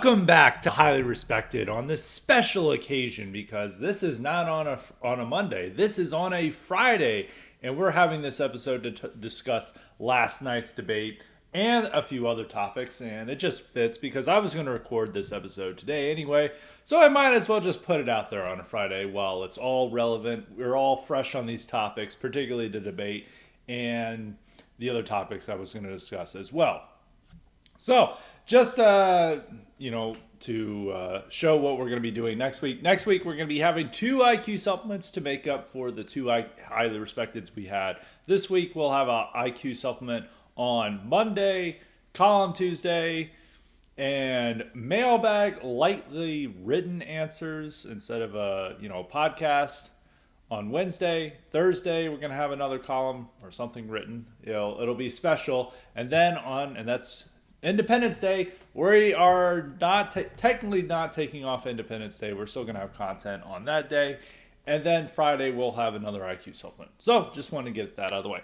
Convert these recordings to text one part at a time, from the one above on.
Welcome back to Highly Respected on this special occasion because this is not on a Monday. This is on a Friday, and we're having this episode to discuss last night's debate and a few other topics, and it just fits because I was going to record this episode today anyway, so I might as well just put it out there on a Friday while it's all relevant. We're all fresh on these topics, particularly the debate and the other topics I was going to discuss as well. So, just to show what we're going to be doing next week. Next week, we're going to be having two IQ supplements to make up for the two highly respecteds we had. This week, we'll have an IQ supplement on Monday, column Tuesday, and mailbag lightly written answers instead of a podcast on Wednesday. Thursday, we're going to have another column or something written. It'll be special, and then that's Independence Day. We are not technically not taking off Independence Day. We're still going to have content on that day. And then Friday, we'll have another IQ supplement. So just want to get that out of the way.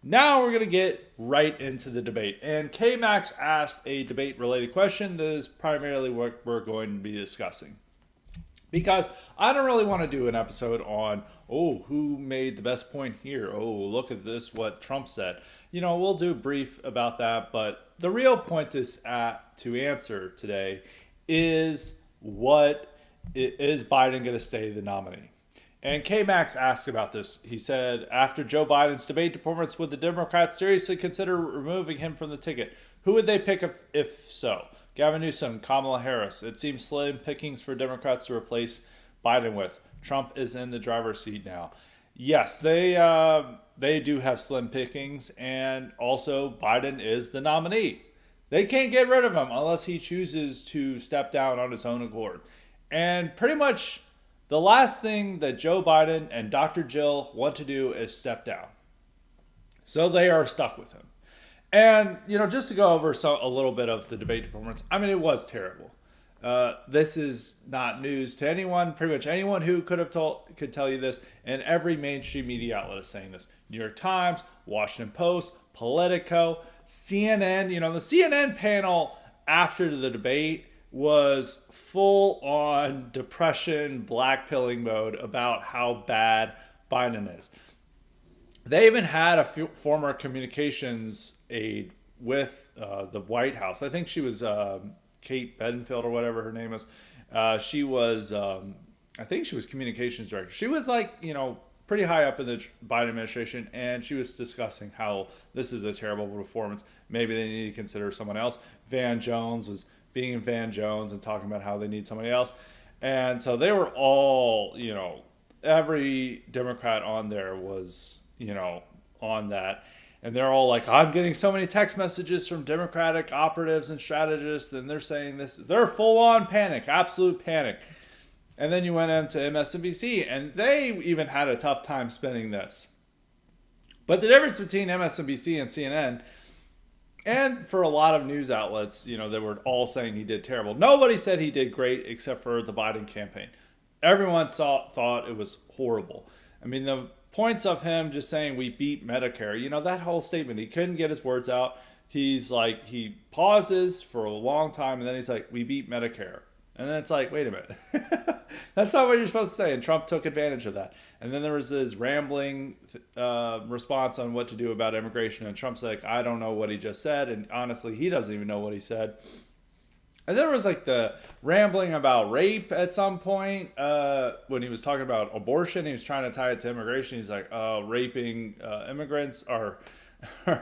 Now we're going to get right into the debate. And K-Max asked a debate-related question. That is primarily what we're going to be discussing. Because I don't really want to do an episode on, who made the best point here? Look at this, what Trump said. We'll do brief about that, but the real point to answer today is is Biden going to stay the nominee? And K-Max asked about this. He said, after Joe Biden's debate performance, would the Democrats seriously consider removing him from the ticket? Who would they pick if so? Gavin Newsom, Kamala Harris. It seems slim pickings for Democrats to replace Biden with. Trump is in the driver's seat now. Yes, they do have slim pickings, and also Biden is the nominee. They can't get rid of him unless he chooses to step down on his own accord. And pretty much the last thing that Joe Biden and Dr. Jill want to do is step down. So they are stuck with him. And, just to go over a little bit of the debate performance, it was terrible. This is not news to anyone. Pretty much anyone who could tell you this, and every mainstream media outlet is saying this. New York Times, Washington Post, Politico, CNN. The CNN panel after the debate was full on depression, blackpilling mode about how bad Biden is. They even had a former communications aide with the White House. I think she was Kate Bedingfield or whatever her name is. She was, I think she was communications director. She was pretty high up in the Biden administration, and she was discussing how this is a terrible performance. Maybe they need to consider someone else. Van Jones was being Van Jones and talking about how they need somebody else. And so they were all, every Democrat on there was, on that. And they're all like, I'm getting so many text messages from Democratic operatives and strategists, and they're saying this. They're full-on panic, absolute panic. And then you went into MSNBC, and they even had a tough time spinning this. But the difference between MSNBC and CNN, and for a lot of news outlets, they were all saying he did terrible. Nobody said he did great except for the Biden campaign. Everyone thought it was horrible. The points of him just saying we beat Medicare, that whole statement, he couldn't get his words out. He's like, he pauses for a long time, and then he's like, we beat Medicare. And then it's like, wait a minute. That's not what you're supposed to say. And Trump took advantage of that. And then there was this rambling response on what to do about immigration. And Trump's like, I don't know what he just said. And honestly, he doesn't even know what he said. And there was the rambling about rape at some point when he was talking about abortion. He was trying to tie it to immigration. He's like, raping immigrants or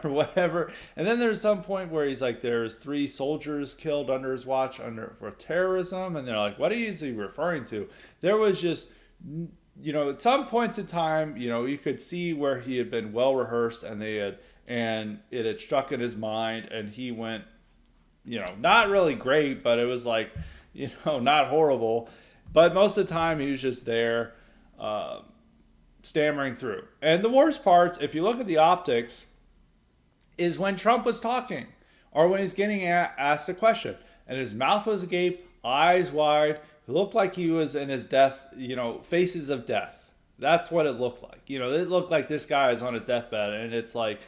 whatever. And then there's some point where he's like, there's 3 soldiers killed under his watch for terrorism. And they're like, what is he referring to? There was just, at some points in time, you could see where he had been well rehearsed and it had struck in his mind, and he went, not really great, but it was not horrible. But most of the time he was just there stammering through. And the worst parts, if you look at the optics, is when Trump was talking or when he's getting asked a question and his mouth was agape, eyes wide. It looked like he was in his death, faces of death. That's what it looked like. It looked like this guy is on his deathbed, and it's like,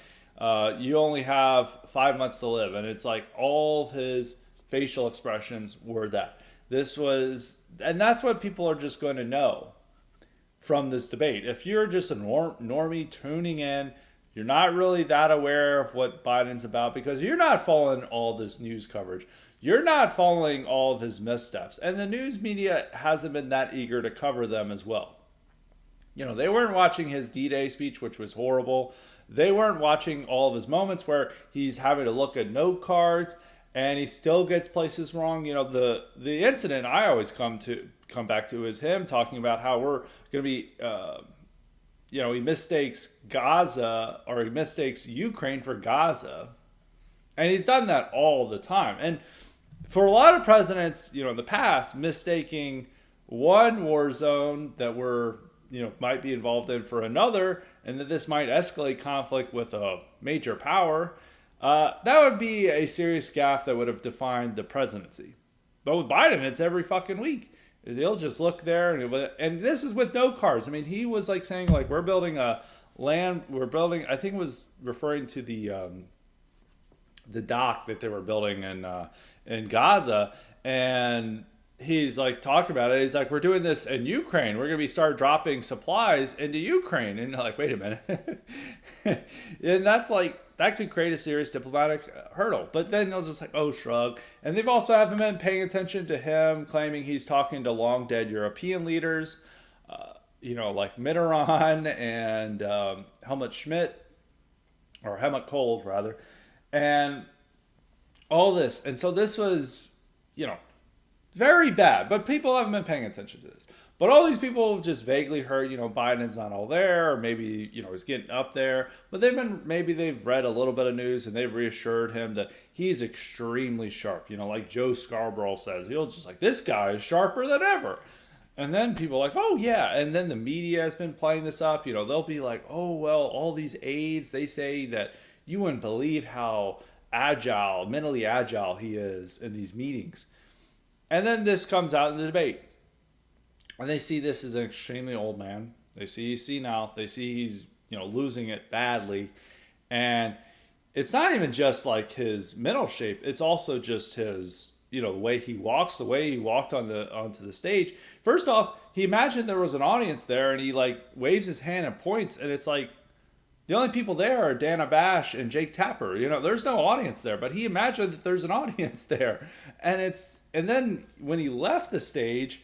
you only have 5 months to live. And it's like all his facial expressions were that. This was, and that's what people are just going to know from this debate. If you're just a normie tuning in, you're not really that aware of what Biden's about because you're not following all this news coverage. You're not following all of his missteps. And the news media hasn't been that eager to cover them as well. You know, they weren't watching his D-Day speech, which was horrible. They weren't watching all of his moments where he's having to look at note cards and he still gets places wrong. You know, the incident I always come back to is him talking about how we're going to be, he mistakes Gaza or he mistakes Ukraine for Gaza. And he's done that all the time. And for a lot of presidents, in the past, mistaking one war zone that we're, might be involved in for another, and that this might escalate conflict with a major power, that would be a serious gaffe that would have defined the presidency. But with Biden, it's every fucking week. They'll just look there, and this is with no cars. I mean, he was like saying, like, we're building, I think it was referring to the dock that they were building in Gaza, and he's like talking about it. He's like, we're doing this in Ukraine. We're going to start dropping supplies into Ukraine. And you're like, wait a minute. And that's like, that could create a serious diplomatic hurdle. But then they'll just like, oh, shrug. And they've also haven't been paying attention to him claiming he's talking to long dead European leaders, like Mitterrand and Helmut Kohl rather. And all this. And so this was, very bad, but people haven't been paying attention to this. But all these people have just vaguely heard, Biden's not all there, or maybe, he's getting up there. But maybe they've read a little bit of news and they've reassured him that he's extremely sharp. Like Joe Scarborough says, he'll just like, this guy is sharper than ever. And then people are like, oh yeah. And then the media has been playing this up. They'll be like, oh, well, all these aides, they say that you wouldn't believe how mentally agile he is in these meetings. And then this comes out in the debate. And they see this as an extremely old man. They see he's senile. They see he's, losing it badly. And it's not even just like his mental shape. It's also just his, the way he walks, the way he walked onto the stage. First off, he imagined there was an audience there and he like waves his hand and points. And it's like, the only people there are Dana Bash and Jake Tapper. There's no audience there, but he imagined that there's an audience there. And then when he left the stage,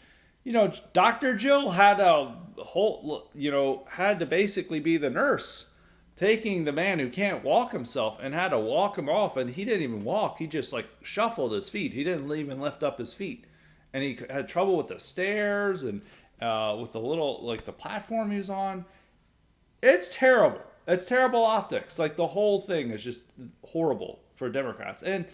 Dr. Jill had had to basically be the nurse taking the man who can't walk himself and had to walk him off. And he didn't even walk. He just like shuffled his feet. He didn't even lift up his feet. And he had trouble with the stairs and with the little, like the platform he was on. It's terrible. It's terrible optics. Like the whole thing is just horrible for Democrats. And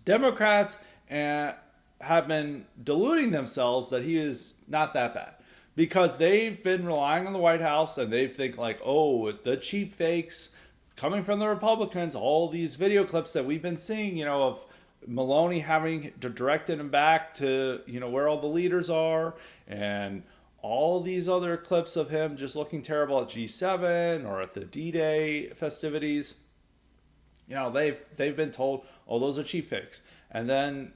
Democrats have been deluding themselves that he is not that bad. Because they've been relying on the White House and they think like, oh, the cheap fakes coming from the Republicans, all these video clips that we've been seeing, of Maloney having directed him back to, where all the leaders are, and all these other clips of him just looking terrible at G7 or at the D-Day festivities. They've been told, oh, those are cheap fakes. And then,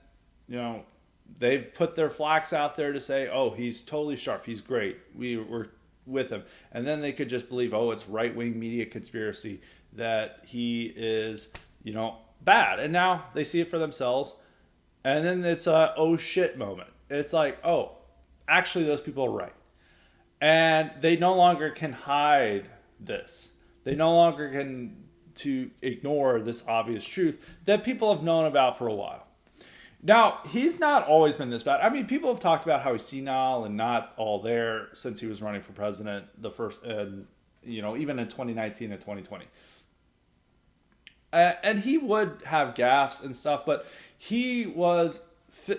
they've put their flags out there to say, oh, he's totally sharp. He's great. We're with him. And then they could just believe, oh, it's right-wing media conspiracy that he is, bad. And now they see it for themselves. And then it's a oh shit moment. It's like, oh, actually those people are right. And they no longer can hide this. They no longer can to ignore this obvious truth that people have known about for a while. Now, he's not always been this bad. I mean, people have talked about how he's senile and not all there since he was running for president even in 2019 and 2020. And he would have gaffes and stuff, but he was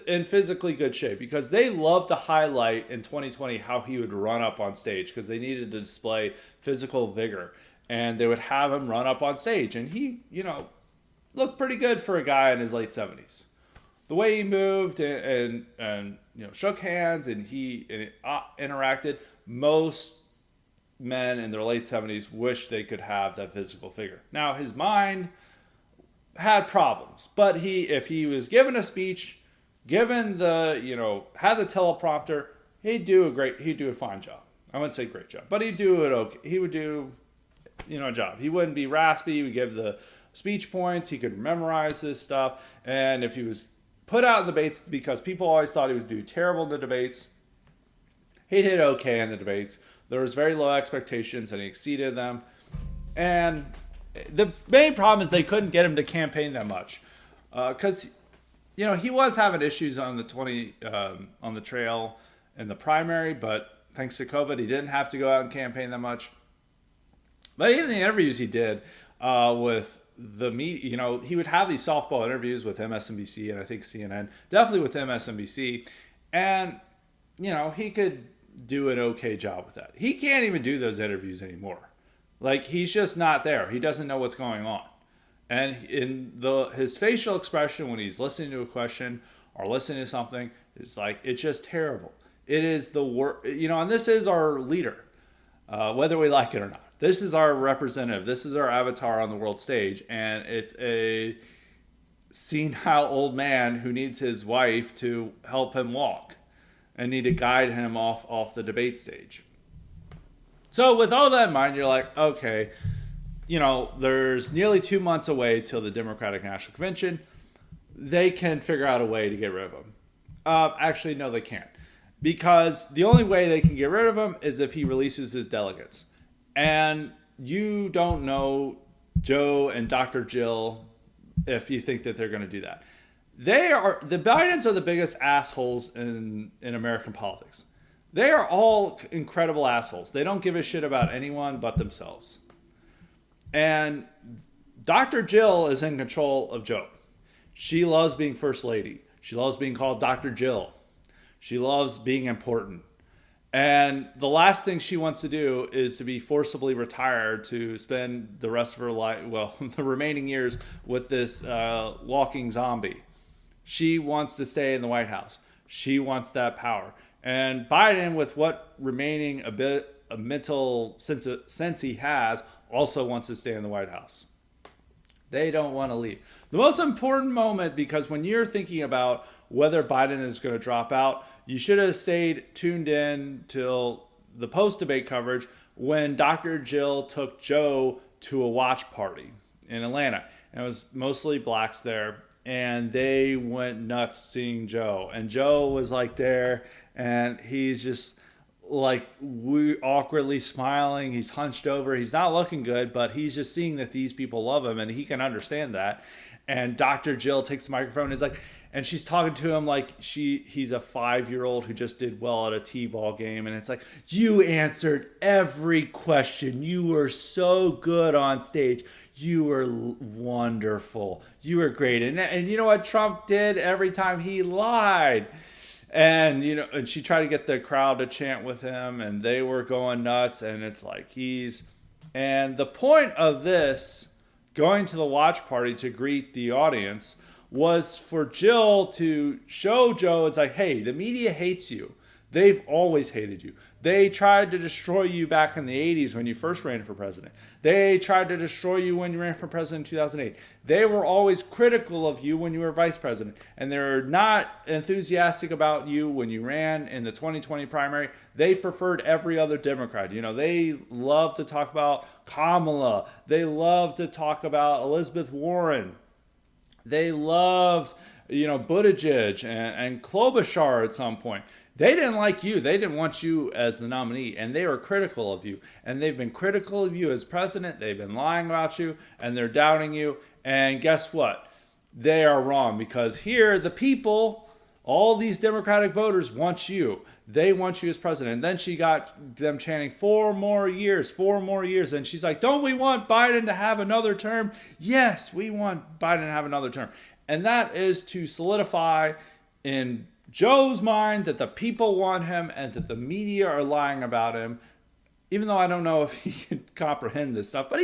in physically good shape because they love to highlight in 2020 how he would run up on stage because they needed to display physical vigor. And they would have him run up on stage. And he, looked pretty good for a guy in his late 70s. The way he moved and shook hands and he interacted, most men in their late 70s wish they could have that physical figure. Now, his mind had problems. But if he was given a speech, given had the teleprompter, he'd do a fine job. I wouldn't say great job, but he'd do it okay. He would do, a job. He wouldn't be raspy. He would give the speech points. He could memorize this stuff. And if he was put out in debates, because people always thought he would do terrible in the debates, he did okay in the debates. There was very low expectations, and he exceeded them. And the main problem is they couldn't get him to campaign that much, because he was having issues on the trail in the primary, but thanks to COVID, he didn't have to go out and campaign that much. But even the interviews he did with the media, he would have these softball interviews with MSNBC and I think CNN, definitely with MSNBC, and he could do an okay job with that. He can't even do those interviews anymore. Like, he's just not there. He doesn't know what's going on. And his facial expression when he's listening to a question or listening to something, it's just terrible. It is the worst, and this is our leader, whether we like it or not. This is our representative. This is our avatar on the world stage. And it's a senile old man who needs his wife to help him walk and need to guide him off the debate stage. So with all that in mind, you're like, okay, there's nearly 2 months away till the Democratic National Convention. They can figure out a way to get rid of him. Actually, no, they can't. Because the only way they can get rid of him is if he releases his delegates. And you don't know Joe and Dr. Jill if you think that they're going to do that. The Bidens are the biggest assholes in American politics. They are all incredible assholes. They don't give a shit about anyone but themselves. And Dr. Jill is in control of Joe. She loves being First Lady. She loves being called Dr. Jill. She loves being important. And the last thing she wants to do is to be forcibly retired to spend the rest of her life, the remaining years with this walking zombie. She wants to stay in the White House. She wants that power. And Biden, with what remaining a mental sense he has, also wants to stay in the White House. They don't want to leave. The most important moment, because when you're thinking about whether Biden is going to drop out, you should have stayed tuned in till the post-debate coverage when Dr. Jill took Joe to a watch party in Atlanta. And it was mostly blacks there. And they went nuts seeing Joe. And Joe was there, and he's just awkwardly smiling. He's hunched over. He's not looking good, but he's just seeing that these people love him, and he can understand that. And Dr. Jill takes the microphone and is and she's talking to him like he's a 5-year-old who just did well at a t-ball game. And it's you answered every question. You were so good on stage. You were wonderful. You were great. And you know what Trump did every time? He lied. And, and she tried to get the crowd to chant with him, and they were going nuts. And it's and the point of this, going to the watch party to greet the audience, was for Jill to show Joe, it's hey, the media hates you. They've always hated you. They tried to destroy you back in the 80s when you first ran for president. They tried to destroy you when you ran for president in 2008. They were always critical of you when you were vice president. And they're not enthusiastic about you when you ran in the 2020 primary. They preferred every other Democrat. They love to talk about Kamala. They love to talk about Elizabeth Warren. They loved, Buttigieg and Klobuchar at some point. They didn't like you. They didn't want you as the nominee, and they were critical of you. And they've been critical of you as president. They've been lying about you, and they're doubting you. And guess what? They are wrong, because here, the people, all these Democratic voters want you. They want you as president. And then she got them chanting 4 more years, 4 more years. And she's don't we want Biden to have another term? Yes, we want Biden to have another term. And that is to solidify in Joe's mind that the people want him and that the media are lying about him. Even though I don't know if he can comprehend this stuff, but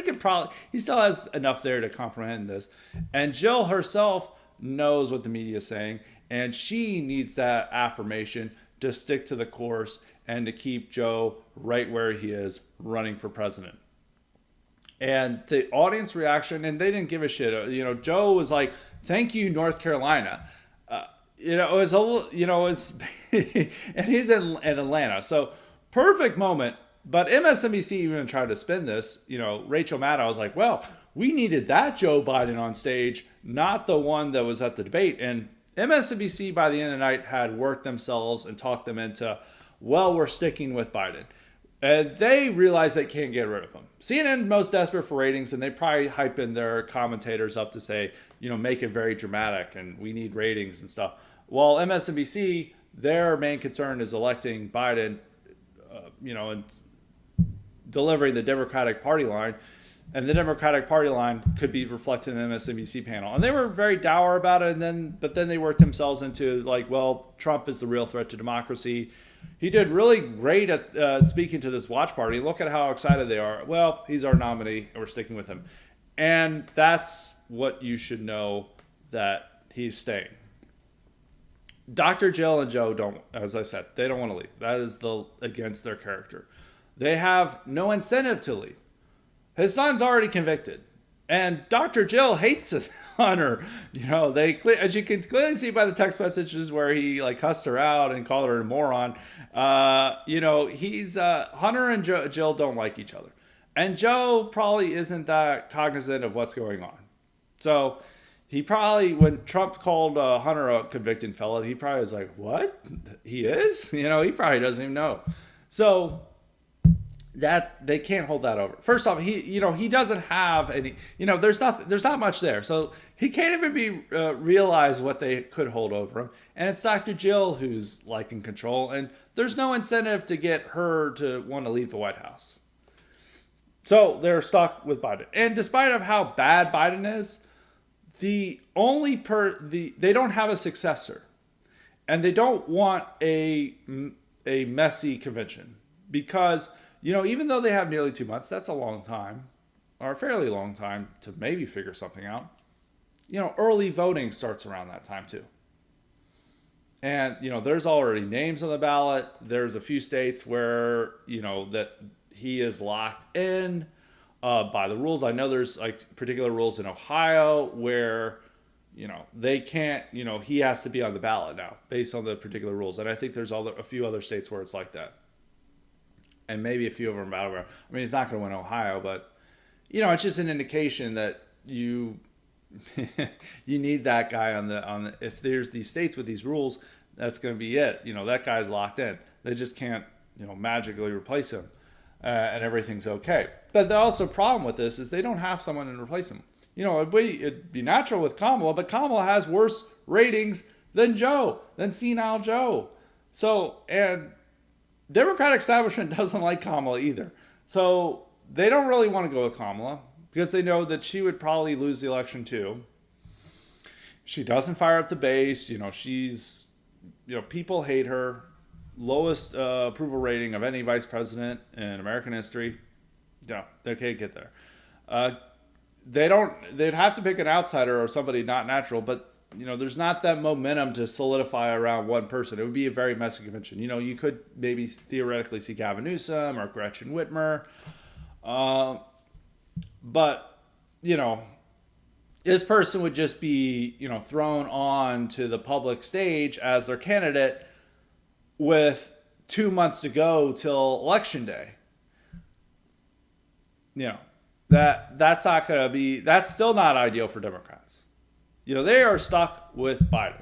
he still has enough there to comprehend this. And Jill herself knows what the media is saying, and she needs that affirmation to stick to the course and to keep Joe right where he is running for president. And the audience reaction, and they didn't give a shit. Joe was like, "Thank you, North Carolina." It was a little, it was, and he's in Atlanta, so perfect moment. But MSNBC even tried to spin this. Rachel Maddow was like, "Well, we needed that Joe Biden on stage, not the one that was at the debate." And MSNBC by the end of the night had worked themselves and talked them into, "Well, we're sticking with Biden." And they realize they can't get rid of him. CNN most desperate for ratings, and they probably hyping their commentators up to say, make it very dramatic, and we need ratings and stuff. While MSNBC, their main concern is electing Biden, and delivering the Democratic Party line. And the Democratic Party line could be reflected in the MSNBC panel. And they were very dour about it, but then they worked themselves into like, well, Trump is the real threat to democracy. He did really great at speaking to this watch party. Look at how excited they are. Well, he's our nominee, and we're sticking with him. And that's what you should know, that he's staying. Dr. Jill and Joe don't, as I said, they don't want to leave. That is against their character. They have no incentive to leave. His son's already convicted. And Dr. Jill hates Hunter. As you can clearly see by the text messages where he cussed her out and called her a moron. He's Hunter and Jill don't like each other. And Joe probably isn't that cognizant of what's going on. So he probably, when Trump called Hunter a convicted felon, he probably was like, "What? He is?" He probably doesn't even know. So that they can't hold that over. First off, he doesn't have any, there's not much there. So he can't even realize what they could hold over him. And it's Dr. Jill who's in control, and there's no incentive to get her to want to leave the White House. So they're stuck with Biden. And despite of how bad Biden is, they don't have a successor. And they don't want a messy convention, because even though they have nearly 2 months, that's a long time, or a fairly long time to maybe figure something out. Early voting starts around that time too. And, there's already names on the ballot. There's a few states where, that he is locked in by the rules. I know there's particular rules in Ohio where, they can't, he has to be on the ballot now based on the particular rules. And I think there's a few other states where it's like that. And maybe a few of them are battleground. I mean, he's not going to win Ohio, but it's just an indication that you need that guy on the. If there's these states with these rules, that's going to be it. That guy's locked in. They just can't magically replace him, and everything's okay. But the also problem with this is they don't have someone to replace him. It'd be natural with Kamala, but Kamala has worse ratings than senile Joe. So, and Democratic establishment doesn't like Kamala either. So they don't really want to go with Kamala because they know that she would probably lose the election too. She doesn't fire up the base. She's, people hate her. Lowest approval rating of any vice president in American history. No, they can't get there. They'd have to pick an outsider or somebody not natural, but there's not that momentum to solidify around one person. It would be a very messy convention. You could maybe theoretically see Gavin Newsom or Gretchen Whitmer. But, this person would just be, thrown on to the public stage as their candidate with 2 months to go till election day. That's not going to be, that's still not ideal for Democrats. They are stuck with Biden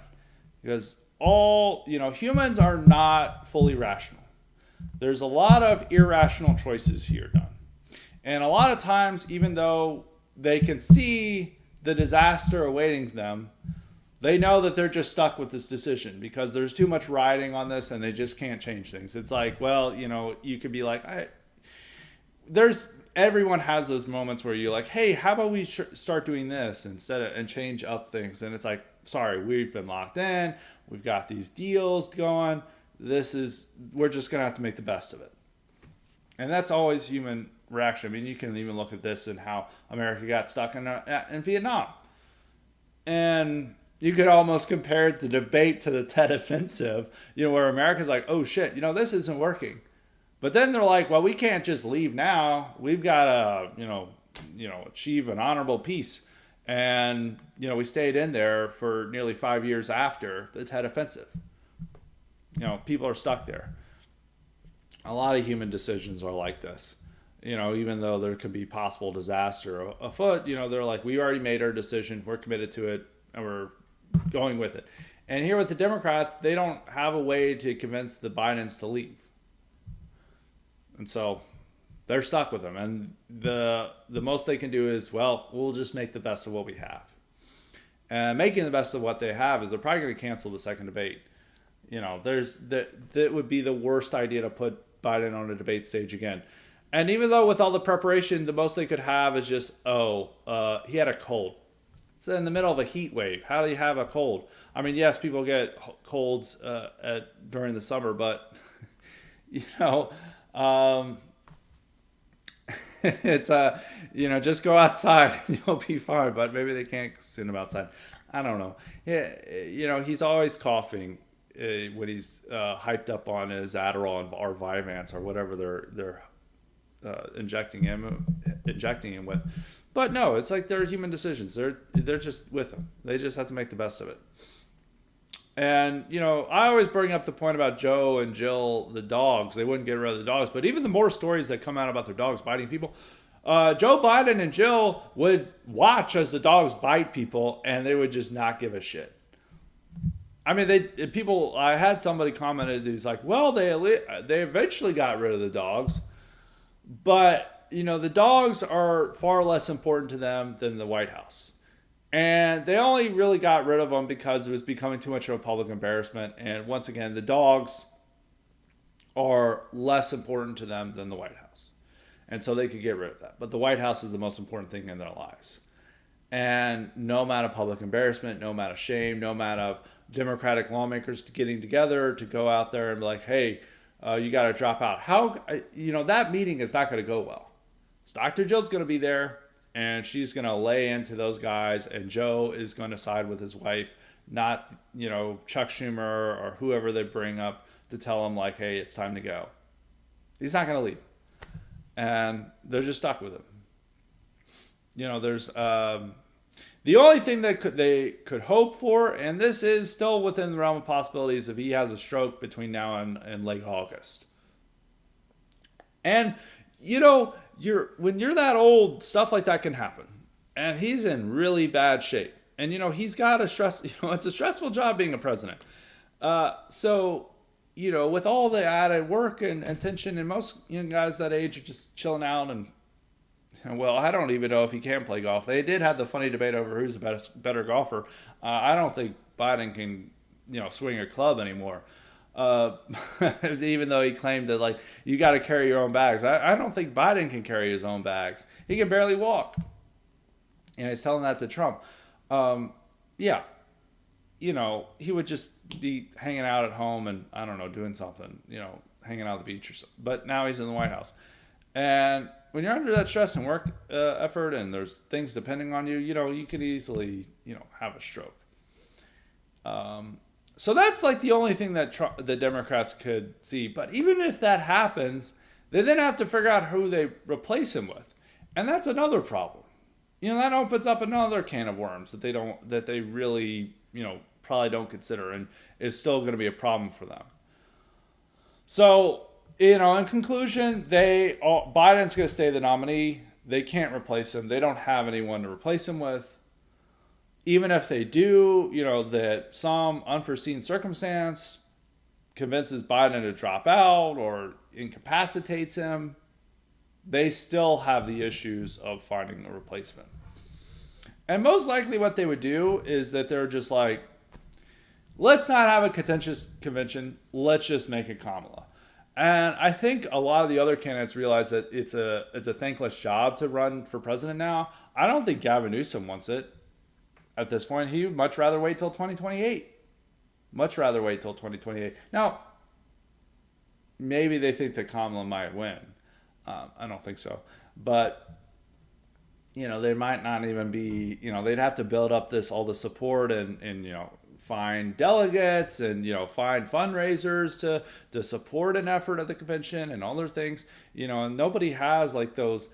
because humans are not fully rational. There's a lot of irrational choices here done. And a lot of times, even though they can see the disaster awaiting them, they know that they're just stuck with this decision because there's too much riding on this and they just can't change things. It's like, well, you could be like, everyone has those moments where you're like, hey, how about we start doing this and change up things? And it's like, sorry, we've been locked in. We've got these deals going. We're just going to have to make the best of it. And that's always human reaction. I mean, you can even look at this and how America got stuck in Vietnam. And you could almost compare the debate to the Tet Offensive, where America's like, oh shit, this isn't working. But then they're like, well, we can't just leave now. We've got to, achieve an honorable peace. And, we stayed in there for nearly 5 years after the Tet Offensive. People are stuck there. A lot of human decisions are like this. Even though there could be possible disaster afoot, they're like, we already made our decision, we're committed to it, and we're going with it. And here with the Democrats, they don't have a way to convince the Bidens to leave. And so they're stuck with them. And the most they can do is, well, we'll just make the best of what we have. And making the best of what they have is they're probably going to cancel the second debate. That would be the worst idea to put Biden on a debate stage again. And even though with all the preparation, the most they could have is just, he had a cold. It's in the middle of a heat wave. How do you have a cold? I mean, yes, people get colds during the summer, but, it's, just go outside and you'll be fine. But maybe they can't send him outside. I don't know. Yeah, he's always coughing when he's hyped up on his Adderall or Vyvanse or whatever they're injecting him with. But no, it's like they're human decisions. They're just with him. They just have to make the best of it. And I always bring up the point about Joe and Jill, the dogs. They wouldn't get rid of the dogs, but even the more stories that come out about their dogs biting people, Joe Biden and Jill would watch as the dogs bite people, and they would just not give a shit. I mean, I had somebody commented who's like, well, they eventually got rid of the dogs, but the dogs are far less important to them than the White House. And they only really got rid of them because it was becoming too much of a public embarrassment. And once again, the dogs are less important to them than the White House. And so they could get rid of that. But the White House is the most important thing in their lives. And no amount of public embarrassment, no amount of shame, no amount of Democratic lawmakers getting together to go out there and be like, hey, you got to drop out. That meeting is not going to go well. So Dr. Jill's going to be there, and she's going to lay into those guys, and Joe is going to side with his wife, not, Chuck Schumer or whoever they bring up to tell him, like, hey, it's time to go. He's not going to leave. And they're just stuck with him. There's the only thing that they could hope for, and this is still within the realm of possibilities, if he has a stroke between now and late August. And, when you're that old, stuff like that can happen. And he's in really bad shape. And, he's got it's a stressful job being a president. So, with all the added work and tension, and most young guys that age are just chilling out and, well, I don't even know if he can play golf. They did have the funny debate over who's the better golfer. I don't think Biden can, swing a club anymore. Even though he claimed that, like, you got to carry your own bags. I don't think Biden can carry his own bags. He can barely walk. And he's telling that to Trump. Yeah. He would just be hanging out at home and, I don't know, doing something, hanging out at the beach or something. But now he's in the White House. And when you're under that stress and work effort and there's things depending on you, you could easily, have a stroke. So that's like the only thing that the Democrats could see. But even if that happens, they then have to figure out who they replace him with. And that's another problem. That opens up another can of worms that they really, probably don't consider, and is still going to be a problem for them. So, in conclusion, Biden's going to stay the nominee. They can't replace him. They don't have anyone to replace him with. Even if they do, that some unforeseen circumstance convinces Biden to drop out or incapacitates him, they still have the issues of finding a replacement. And most likely what they would do is that they're just like, let's not have a contentious convention. Let's just make it Kamala. And I think a lot of the other candidates realize that it's a thankless job to run for president now. I don't think Gavin Newsom wants it at this point. He would much rather wait till 2028. Much rather wait till 2028. Now, maybe they think that Kamala might win. I don't think so. But, they might not even be, they'd have to build up all the support and find delegates and, find fundraisers to support an effort at the convention and other things, and nobody has like those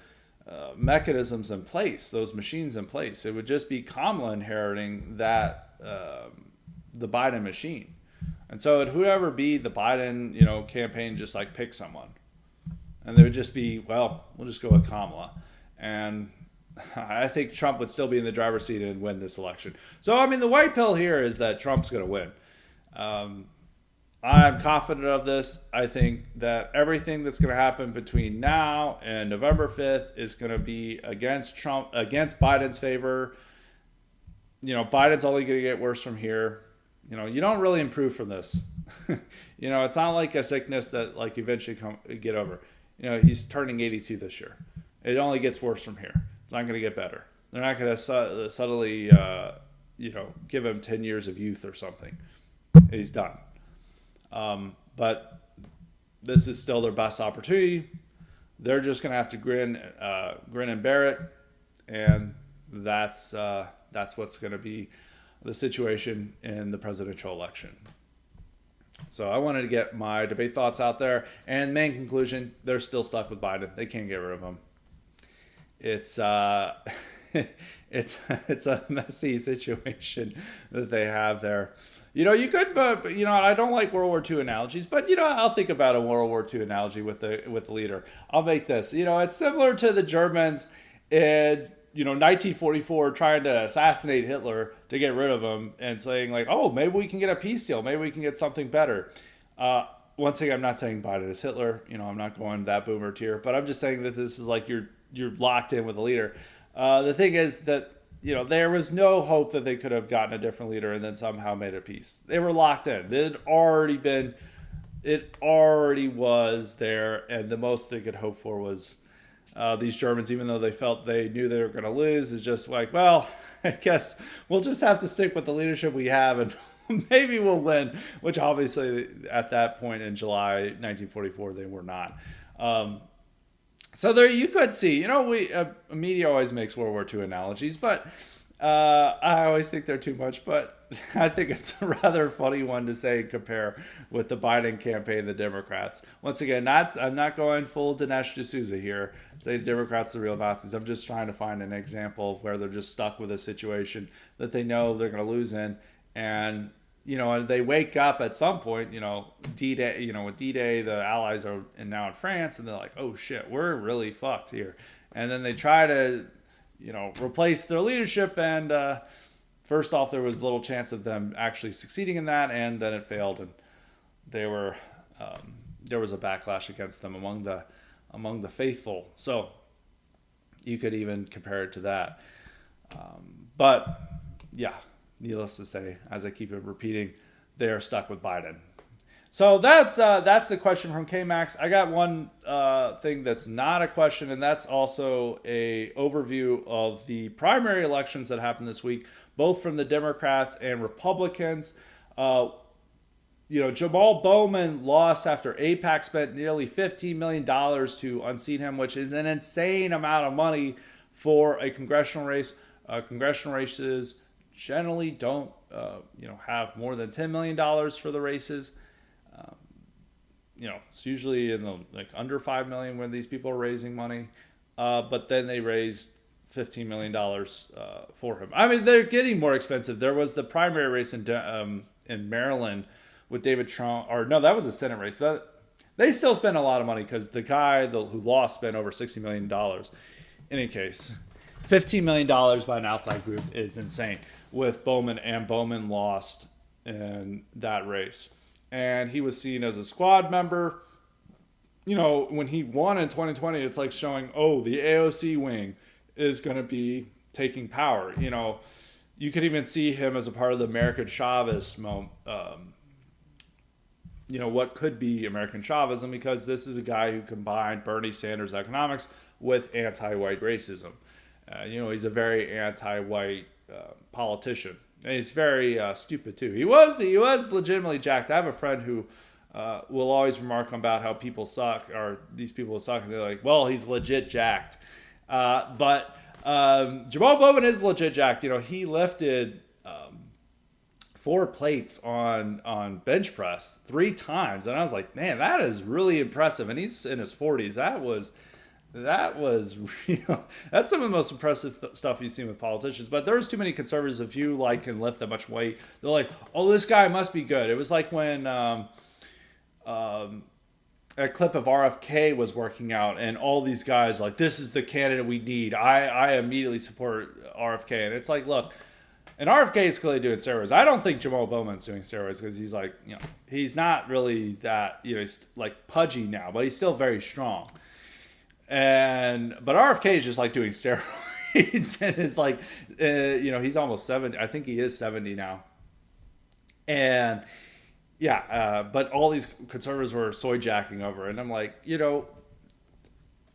mechanisms in place, those machines in place. It would just be Kamala inheriting that the Biden machine, and so it whoever be the Biden campaign just like pick someone, and they would just be we'll just go with Kamala, and I think Trump would still be in the driver's seat and win this election. So I mean the white pill here is that Trump's going to win. I'm confident of this. I think that everything that's going to happen between now and November 5th is going to be against Trump, against Biden's favor. Biden's only going to get worse from here. You don't really improve from this. It's not like a sickness that like eventually get over. He's turning 82 this year. It only gets worse from here. It's not going to get better. They're not going to subtly, give him 10 years of youth or something. He's done. But this is still their best opportunity. They're just going to have to grin and bear it, and that's what's going to be the situation in the presidential election. So I wanted to get my debate thoughts out there, and main conclusion: they're still stuck with Biden. They can't get rid of him. It's it's a messy situation that they have there. You could, but I don't like World War II analogies, but I'll think about a World War II analogy with the leader. I'll make this. It's similar to the Germans in 1944 trying to assassinate Hitler to get rid of him and saying like, oh, maybe we can get a peace deal, maybe we can get something better. Once again, I'm not saying Biden is Hitler. I'm not going that boomer tier, but I'm just saying that this is like you're locked in with a leader. The thing is that there was no hope that they could have gotten a different leader and then somehow made a peace. They were locked in. It already was there, and the most they could hope for was these Germans, even though they knew they were going to lose, is just like, well, I guess we'll just have to stick with the leadership we have, and maybe we'll win, which obviously at that point in July 1944, they were not. So there you could see, media always makes World War II analogies, but I always think they're too much, but I think it's a rather funny one to say and compare with the Biden campaign, the Democrats. Once again, I'm not going full Dinesh D'Souza here, say the Democrats are the real Nazis. I'm just trying to find an example of where they're just stuck with a situation that they know they're going to lose in, and and they wake up at some point, D-Day, with D-Day, the Allies are now in France, and they're like, oh shit, we're really fucked here. And then they try to, replace their leadership, and first off, there was little chance of them actually succeeding in that, and then it failed, and there was a backlash against them among the faithful. So you could even compare it to that. But yeah. Needless to say, as I keep repeating, they are stuck with Biden. So that's the question from K-Max. I got one thing that's not a question, and that's also a overview of the primary elections that happened this week, both from the Democrats and Republicans. Jamal Bowman lost after AIPAC spent nearly $15 million to unseat him, which is an insane amount of money for a congressional race. Congressional races generally don't have more than $10 million for the races. It's usually in the under $5 million when these people are raising money, but then they raised $15 million for him. I mean, they're getting more expensive. There was the primary race in Maryland with David Trump, or no, that was a Senate race. They still spend a lot of money because the guy who lost spent over $60 million. In any case, $15 million by an outside group is insane with Bowman, and Bowman lost in that race. And he was seen as a squad member. When he won in 2020, it's like showing, the AOC wing is going to be taking power. You could even see him as a part of the American Chavez what could be American Chavism, because this is a guy who combined Bernie Sanders economics with anti-white racism. He's a very anti-white politician. And he's very stupid too. He was legitimately jacked. I have a friend who will always remark about how people suck, or these people suck, and they're like, well, he's legit jacked. But Jamal Bowman is legit jacked. He lifted 4 plates on bench press 3 times, and I was like, man, that is really impressive. And he's in his 40s. That was real. That's some of the most impressive stuff you've seen with politicians. But there's too many conservatives. If you like can lift that much weight, they're like, "Oh, this guy must be good." It was like when um, a clip of RFK was working out, and all these guys like, "This is the candidate we need." I immediately support RFK, and it's like, look, and RFK is clearly doing steroids. I don't think Jamal Bowman's doing steroids because he's like, he's not really that, he's like pudgy now, but he's still very strong. But RFK is just like doing steroids, and it's like, he's almost 70. I think he is 70 now, and yeah, but all these conservatives were soy jacking over, and I'm like,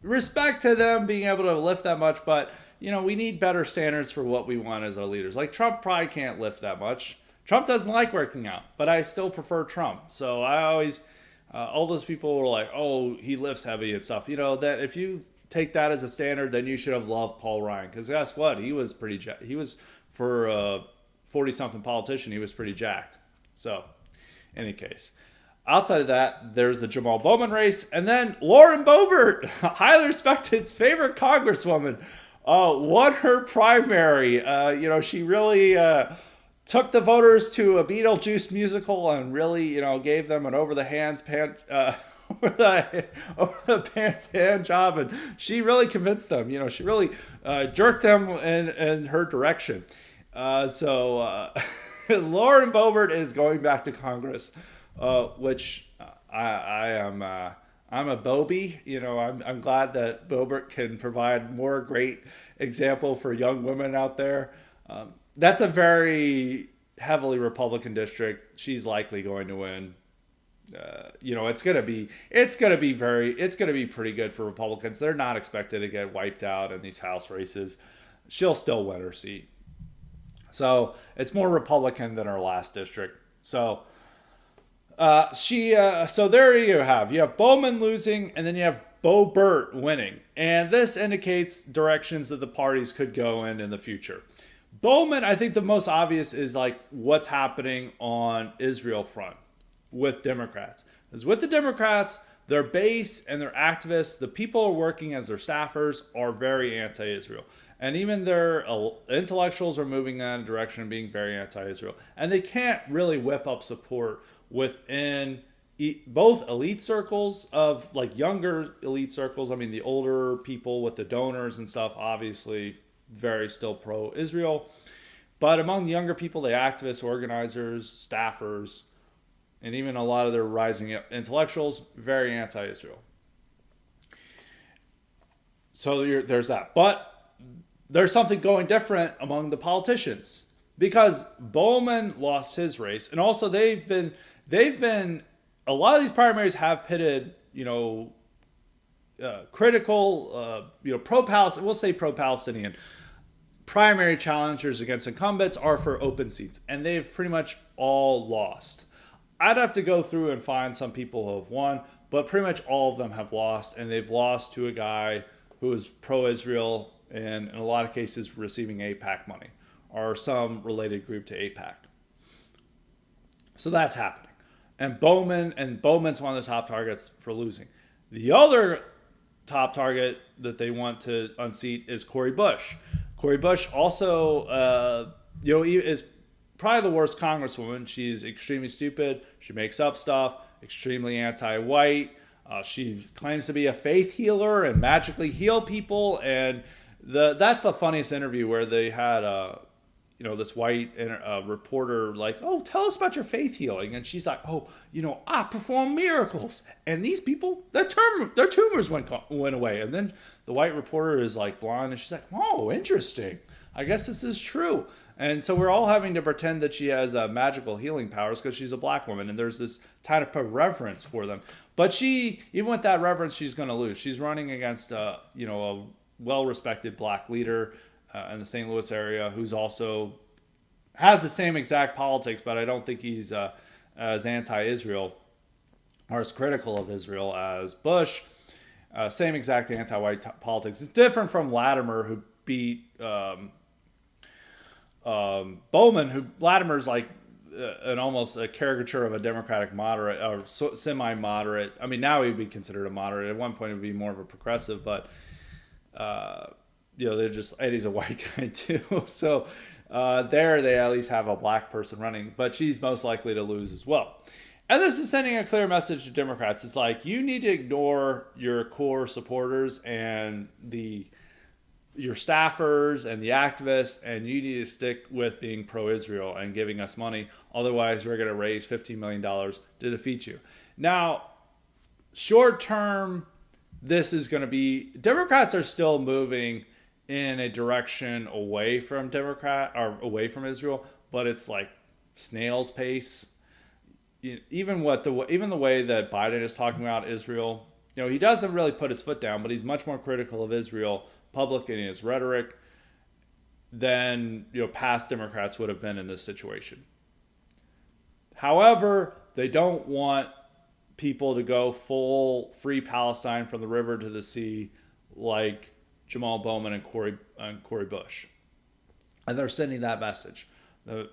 respect to them being able to lift that much, but we need better standards for what we want as our leaders. Like Trump probably can't lift that much. Trump doesn't like working out, but I still prefer Trump. So I always, all those people were like, "Oh, he lifts heavy and stuff." That if you take that as a standard, then you should have loved Paul Ryan because guess what? He was pretty. He was for a 40-something politician. He was pretty jacked. So, any case. Outside of that, there's the Jamal Bowman race, and then Lauren Boebert, highly respected, favorite congresswoman, won her primary. She really took the voters to a Beetlejuice musical and really, gave them an over the over the pants hand job, and she really convinced them. She really jerked them in her direction. So Lauren Boebert is going back to Congress, which I am. I'm a Bobby. I'm glad that Boebert can provide more great example for young women out there. That's a very heavily Republican district. She's likely going to win. It's gonna be pretty good for Republicans. They're not expected to get wiped out in these House races. She'll still win her seat. So it's more Republican than her last district. So so there you have Bowman losing, and then you have Boebert winning, and this indicates directions that the parties could go in the future. Bowman, I think the most obvious is like what's happening on Israel front with Democrats. Because with the Democrats, their base and their activists, the people who are working as their staffers, are very anti-Israel. And even their intellectuals are moving in that direction of being very anti-Israel. And they can't really whip up support within both elite circles of like younger elite circles. I mean, the older people with the donors and stuff, obviously very still pro-Israel. But among the younger people, the activists, organizers, staffers, and even a lot of their rising intellectuals, very anti-Israel. So there's that. But there's something going different among the politicians because Bowman lost his race, and also they've been a lot of these primaries have pitted critical pro-Palestinian, we'll say pro-Palestinian primary challengers against incumbents are for open seats, and they've pretty much all lost. I'd have to go through and find some people who have won, but pretty much all of them have lost, and they've lost to a guy who is pro-Israel and in a lot of cases receiving AIPAC money or some related group to AIPAC. So that's happening. And Bowman's one of the top targets for losing. The other top target that they want to unseat is Cori Bush. Cori Bush also, is probably the worst congresswoman. She's extremely stupid. She makes up stuff, extremely anti-white. She claims to be a faith healer and magically heal people. And that's the funniest interview where they had this white reporter like, "Oh, tell us about your faith healing," and she's like, "Oh, I perform miracles, and these people, their tumors went away." And then the white reporter is like blonde, and she's like, "Oh, interesting. I guess this is true." And so we're all having to pretend that she has magical healing powers because she's a black woman, and there's this type of reverence for them. But even with that reverence, she's going to lose. She's running against a well-respected black leader in the St. Louis area who's also has the same exact politics, but I don't think he's as anti-Israel or as critical of Israel as Bush. Same exact anti-white politics. It's different from Latimer, who beat Bowman, who Latimer's like an almost a caricature of a Democratic moderate or semi-moderate. I mean, now he'd be considered a moderate. At one point, it would be more of a progressive, but they're just Eddie's a white guy too. So there, they at least have a black person running, but she's most likely to lose as well. And this is sending a clear message to Democrats. It's like, you need to ignore your core supporters and your staffers and the activists, and you need to stick with being pro-Israel and giving us money. Otherwise, we're going to raise $15 million to defeat you. Now, short term, this is going to be, Democrats are still moving in a direction away from away from Israel, but it's like snail's pace. Even the way that Biden is talking about Israel, he doesn't really put his foot down, but he's much more critical of Israel publicly in his rhetoric than past Democrats would have been in this situation. However, they don't want people to go full free Palestine from the river to the sea like Jamal Bowman and Cori Bush, and they're sending that message.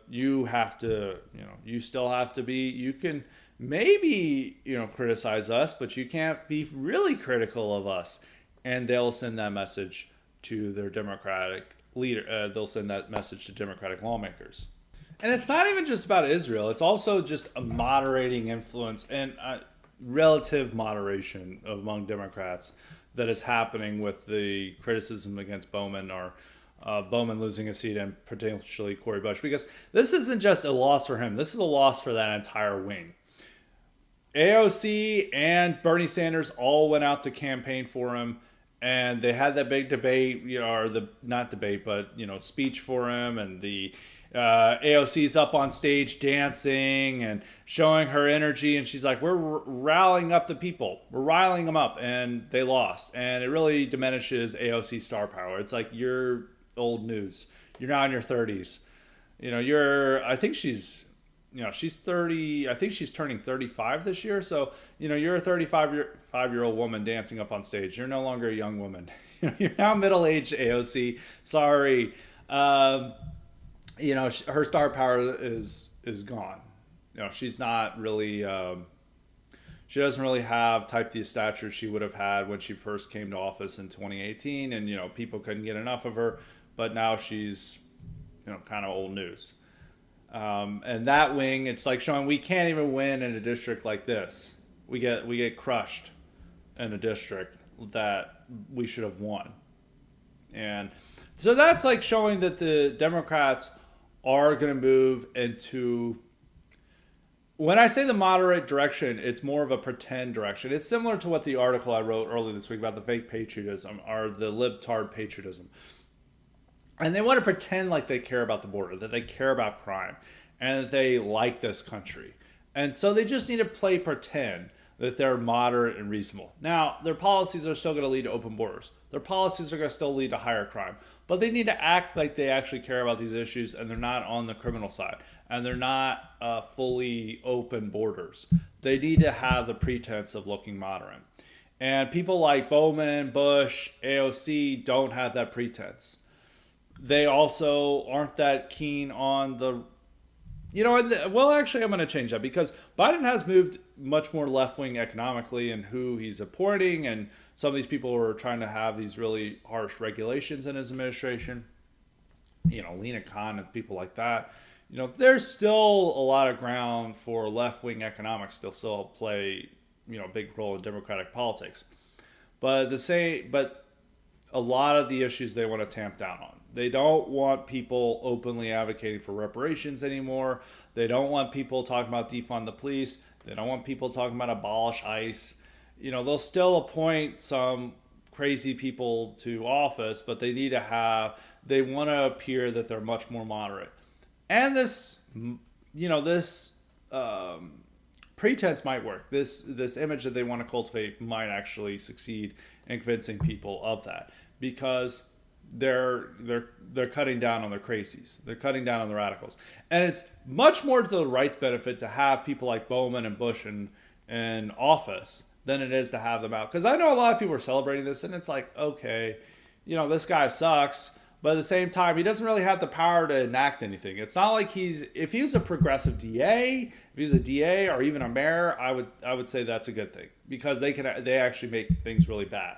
You have to, you still have to be, you can maybe, criticize us, but you can't be really critical of us. And they'll send that message to their Democratic leader. They'll send that message to Democratic lawmakers. And it's not even just about Israel. It's also just a moderating influence and relative moderation among Democrats that is happening with the criticism against Bowman or Bowman losing a seat and potentially Cori Bush, because this isn't just a loss for him. This is a loss for that entire wing. AOC and Bernie Sanders all went out to campaign for him, and they had that big debate, speech for him, and the AOC's up on stage dancing and showing her energy, and she's like, we're rallying up the people. We're riling them up, and they lost. And it really diminishes AOC's star power. It's like, you're old news. You're now in your 30s. I think she's 30. I think she's turning 35 this year. So, you're a 35-year-old woman dancing up on stage. You're no longer a young woman. You're now middle-aged, AOC. Sorry. Her star power is gone. She's not really, she doesn't really have type the stature she would have had when she first came to office in 2018. And, people couldn't get enough of her. But now she's, kind of old news. And that wing, it's like showing we can't even win in a district like this. We get crushed in a district that we should have won. And so that's like showing that the Democrats are going to move into, when I say the moderate direction, it's more of a pretend direction. It's similar to what the article I wrote earlier this week about the fake patriotism or the libtard patriotism. And they want to pretend like they care about the border, that they care about crime, and that they like this country. And so they just need to play pretend that they're moderate and reasonable. Now, their policies are still going to lead to open borders. Their policies are going to still lead to higher crime. But they need to act like they actually care about these issues, and they're not on the criminal side. And they're not fully open borders. They need to have the pretense of looking moderate. And people like Bowman, Bush, AOC don't have that pretense. They also aren't that keen on the, actually, I'm going to change that, because Biden has moved much more left-wing economically in who he's appointing, and some of these people are trying to have these really harsh regulations in his administration. Lena Khan and people like that. There's still a lot of ground for left-wing economics to still play, a big role in Democratic politics. But a lot of the issues they want to tamp down on. They don't want people openly advocating for reparations anymore. They don't want people talking about defund the police. They don't want people talking about abolish ICE. They'll still appoint some crazy people to office, but they want to appear that they're much more moderate. And this pretense might work. This image that they want to cultivate might actually succeed in convincing people of that, because they're cutting down on their crazies. They're cutting down on the radicals. And it's much more to the right's benefit to have people like Bowman and Bush in office than it is to have them out. Because I know a lot of people are celebrating this, and it's like, okay, this guy sucks, But at the same time, he doesn't really have the power to enact anything. It's not like if he was a progressive DA, if he was a DA or even a mayor, I would say that's a good thing because they actually make things really bad.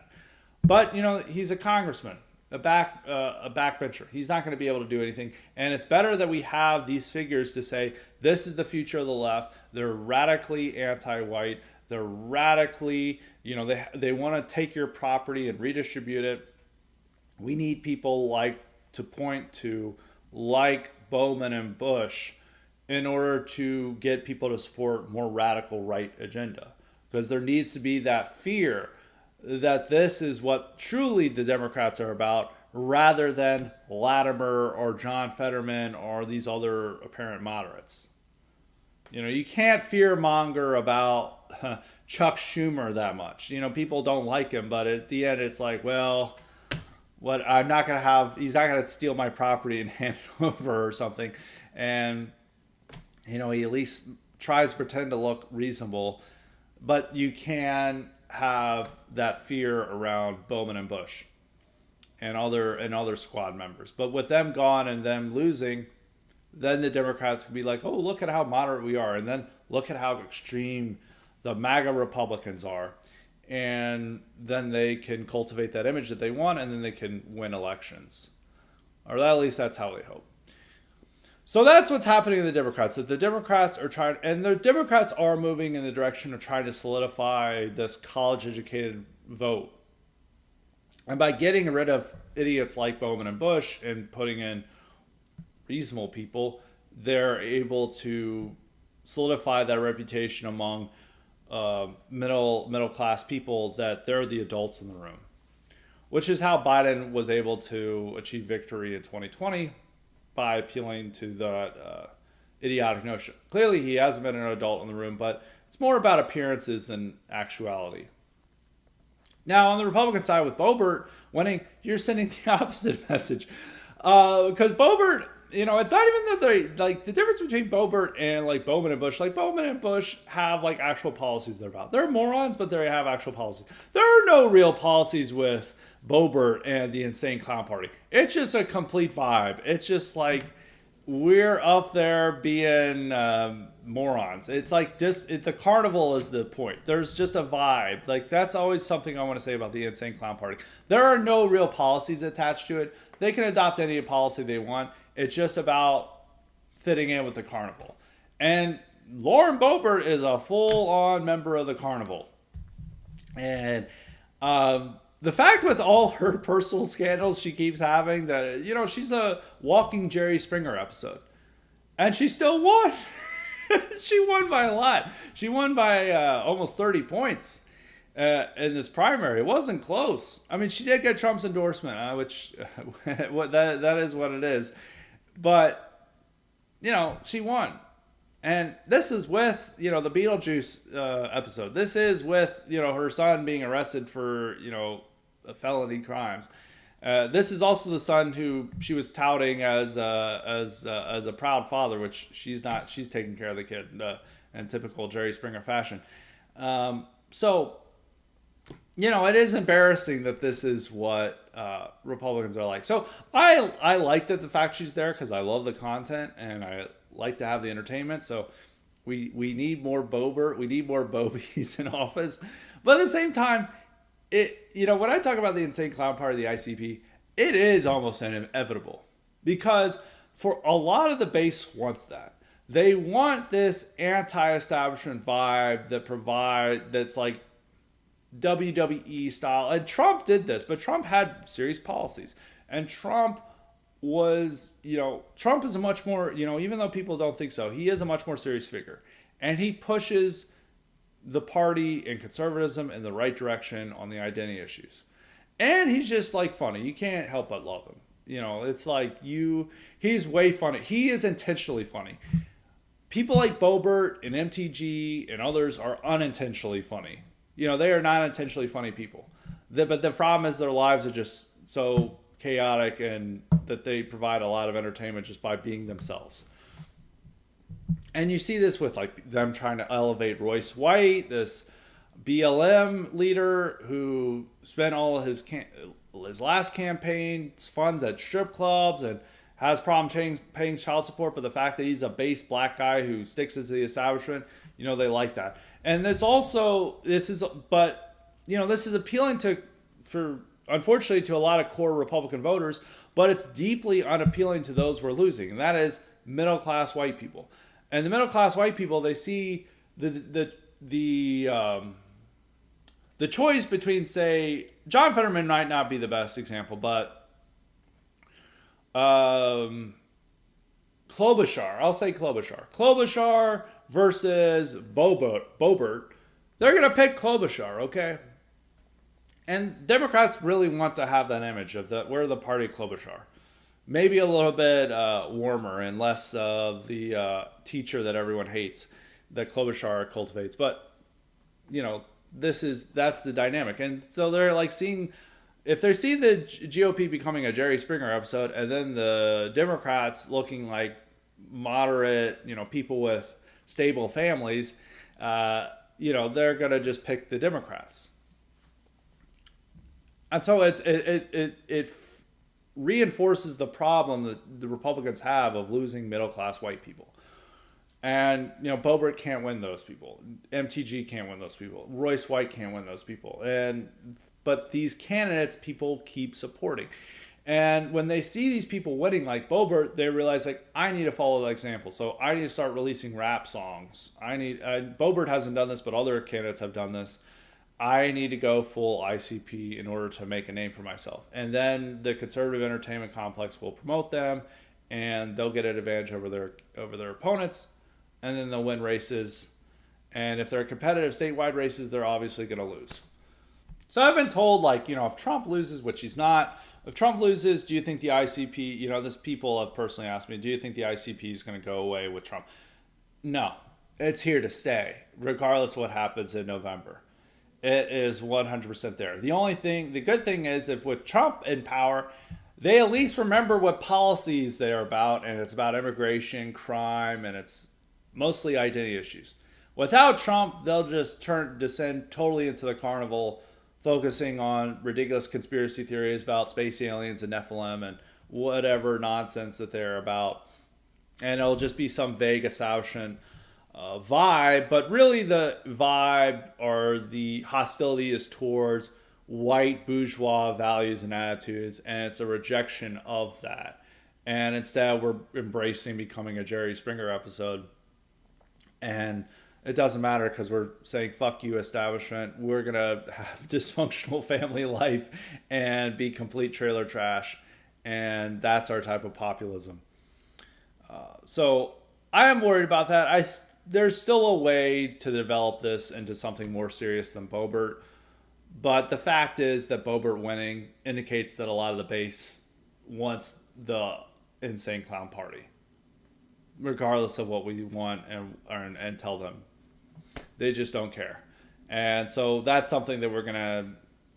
But he's a congressman, a backbencher. He's not going to be able to do anything. And it's better that we have these figures to say this is the future of the left. They're radically anti-white. They're radically, they want to take your property and redistribute it. We need people to point to like Bowman and Bush in order to get people to support more radical right agenda. Because there needs to be that fear that this is what truly the Democrats are about rather than Latimer or John Fetterman or these other apparent moderates. You can't fear monger about Chuck Schumer that much. People don't like him, but at the end it's like, well, he's not going to steal my property and hand it over or something. And, he at least tries to pretend to look reasonable. But you can have that fear around Bowman and Bush and other squad members. But with them gone and them losing, then the Democrats can be like, oh, look at how moderate we are. And then look at how extreme the MAGA Republicans are. And then they can cultivate that image that they want, and then they can win elections. Or at least that's how they hope. So that's what's happening to the Democrats. That the Democrats are trying, and the Democrats are moving in the direction of trying to solidify this college-educated vote. And by getting rid of idiots like Bowman and Bush and putting in reasonable people, they're able to solidify that reputation among middle class people that they're the adults in the room, which is how Biden was able to achieve victory in 2020 by appealing to the idiotic notion. Clearly, he hasn't been an adult in the room, but it's more about appearances than actuality. Now, on the Republican side with Boebert winning, you're sending the opposite message. Because Boebert, it's not even that they, the difference between Boebert and, Bowman and Bush. Bowman and Bush have, actual policies they're about. They're morons, but they have actual policies. There are no real policies with Boebert and the Insane Clown Party. It's just a complete vibe. It's just we're up there being morons. It's the carnival is the point. There's just a vibe. That's always something I want to say about the Insane Clown Party. There are no real policies attached to it. They can adopt any policy they want. It's just about fitting in with the carnival. And Lauren Boebert is a full-on member of the carnival. And the fact with all her personal scandals she keeps having that, she's a walking Jerry Springer episode. And she still won. She won by a lot. She won by almost 30 points in this primary. It wasn't close. I mean, she did get Trump's endorsement, which that is what it is. But, she won. And this is with, the Beetlejuice episode. This is with, her son being arrested for, felony crimes. This is also the son who she was touting as a proud father, which she's not. She's taking care of the kid in typical Jerry Springer fashion. So, it is embarrassing that this is what Republicans are like. So I like that the fact she's there because I love the content and I like to have the entertainment. So we need more Boebert. We need more Bobies in office. But at the same time, when I talk about the Insane Clown Party, the ICP, it is almost inevitable because for a lot of the base wants that. They want this anti-establishment vibe that's like WWE style. And Trump did this, but Trump had serious policies. And Trump Trump is a much more, even though people don't think so, he is a much more serious figure. And he pushes the party and conservatism in the right direction on the identity issues. And he's just funny. You can't help but love him. It's he's way funny. He is intentionally funny. People like Boebert and MTG and others are unintentionally funny. They are not intentionally funny people. But the problem is their lives are just so chaotic and that they provide a lot of entertainment just by being themselves. And you see this with them trying to elevate Royce White, this BLM leader who spent all of his last campaign's funds at strip clubs and has problem paying child support, but the fact that he's a base black guy who sticks into the establishment, they like that. And this is appealing for unfortunately to a lot of core Republican voters, but it's deeply unappealing to those we're losing, and that is middle class white people. And the middle class white people, they see the choice between, say, John Fetterman might not be the best example, but Klobuchar, I'll say Klobuchar versus Boebert, they're going to pick Klobuchar, okay? And Democrats really want to have that image of we're the party of Klobuchar. Maybe a little bit warmer and less of the teacher that everyone hates that Klobuchar cultivates. But, that's the dynamic. And so they're like if they see the GOP becoming a Jerry Springer episode and then the Democrats looking like moderate, people with stable families, they're going to just pick the Democrats. And so it reinforces the problem that the Republicans have of losing middle-class white people. And, Boebert can't win those people. MTG can't win those people. Royce White can't win those people. But these candidates people keep supporting. And when they see these people winning like Boebert, they realize, like, I need to follow the example. So I need to start releasing rap songs. Boebert hasn't done this, but other candidates have done this. I need to go full ICP in order to make a name for myself. And then the conservative entertainment complex will promote them, and they'll get an advantage over their opponents, and then they'll win races. And if they're competitive statewide races, they're obviously going to lose. So I've been told, if Trump loses, which he's not, if Trump loses, do you think the ICP, this people have personally asked me, do you think the ICP is going to go away with Trump? No, it's here to stay, regardless of what happens in November. It is 100% there. The good thing is, if with Trump in power, they at least remember what policies they're about, and it's about immigration, crime, and it's mostly identity issues. Without Trump, they'll just descend totally into the carnival, focusing on ridiculous conspiracy theories about space aliens and Nephilim and whatever nonsense that they're about. And it'll just be some vague establishment vibe, but really the vibe or the hostility is towards white bourgeois values and attitudes, and it's a rejection of that. And instead, we're embracing becoming a Jerry Springer episode. And it doesn't matter because we're saying, fuck you, establishment. We're going to have dysfunctional family life and be complete trailer trash. And that's our type of populism. So I am worried about that. There's still a way to develop this into something more serious than Boebert. But the fact is that Boebert winning indicates that a lot of the base wants the insane clown party, regardless of what we want and tell them. They just don't care. And so that's something that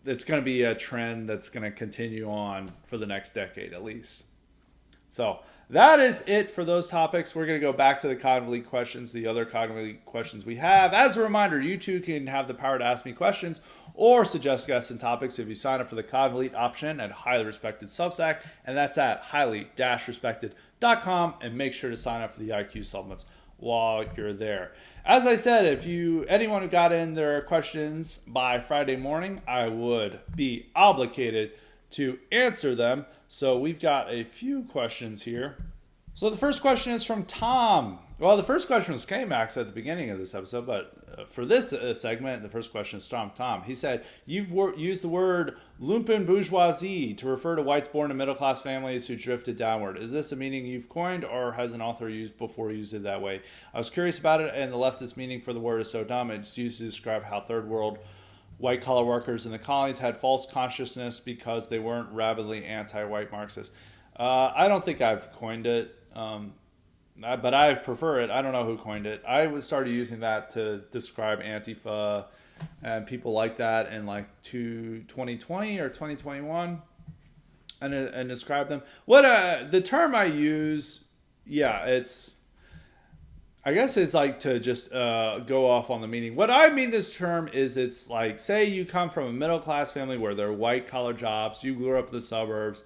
it's going to be a trend that's going to continue on for the next decade at least. So that is it for those topics. We're going to go back to the Cognitive Elite questions, the other Cognitive Elite questions we have. As a reminder, you too can have the power to ask me questions or suggest guests and topics if you sign up for the Cognitive Elite option at Highly Respected Substack, and that's at highly-respected.com, and make sure to sign up for the IQ supplements while you're there. As I said, if anyone who got in their questions by Friday morning, I would be obligated to answer them. So we've got a few questions here. So the first question is from Tom. Well, the first question was K-Max at the beginning of this episode, but for this segment, the first question is from Tom. He said, you've used the word lumpen bourgeoisie to refer to whites born in middle-class families who drifted downward. Is this a meaning you've coined, or has an author used it that way? I was curious about it, and the leftist meaning for the word is so dumb. It's used to describe how third world white-collar workers in the colonies had false consciousness because they weren't rabidly anti-white Marxists. I don't think I've coined it. But I prefer it. I don't know who coined it. I started using that to describe Antifa and people like that in 2020 or 2021 and describe them. The term I use, I guess it's like to just go off on the meaning. What I mean this term is it's like, say you come from a middle class family where they're white collar jobs, you grew up in the suburbs,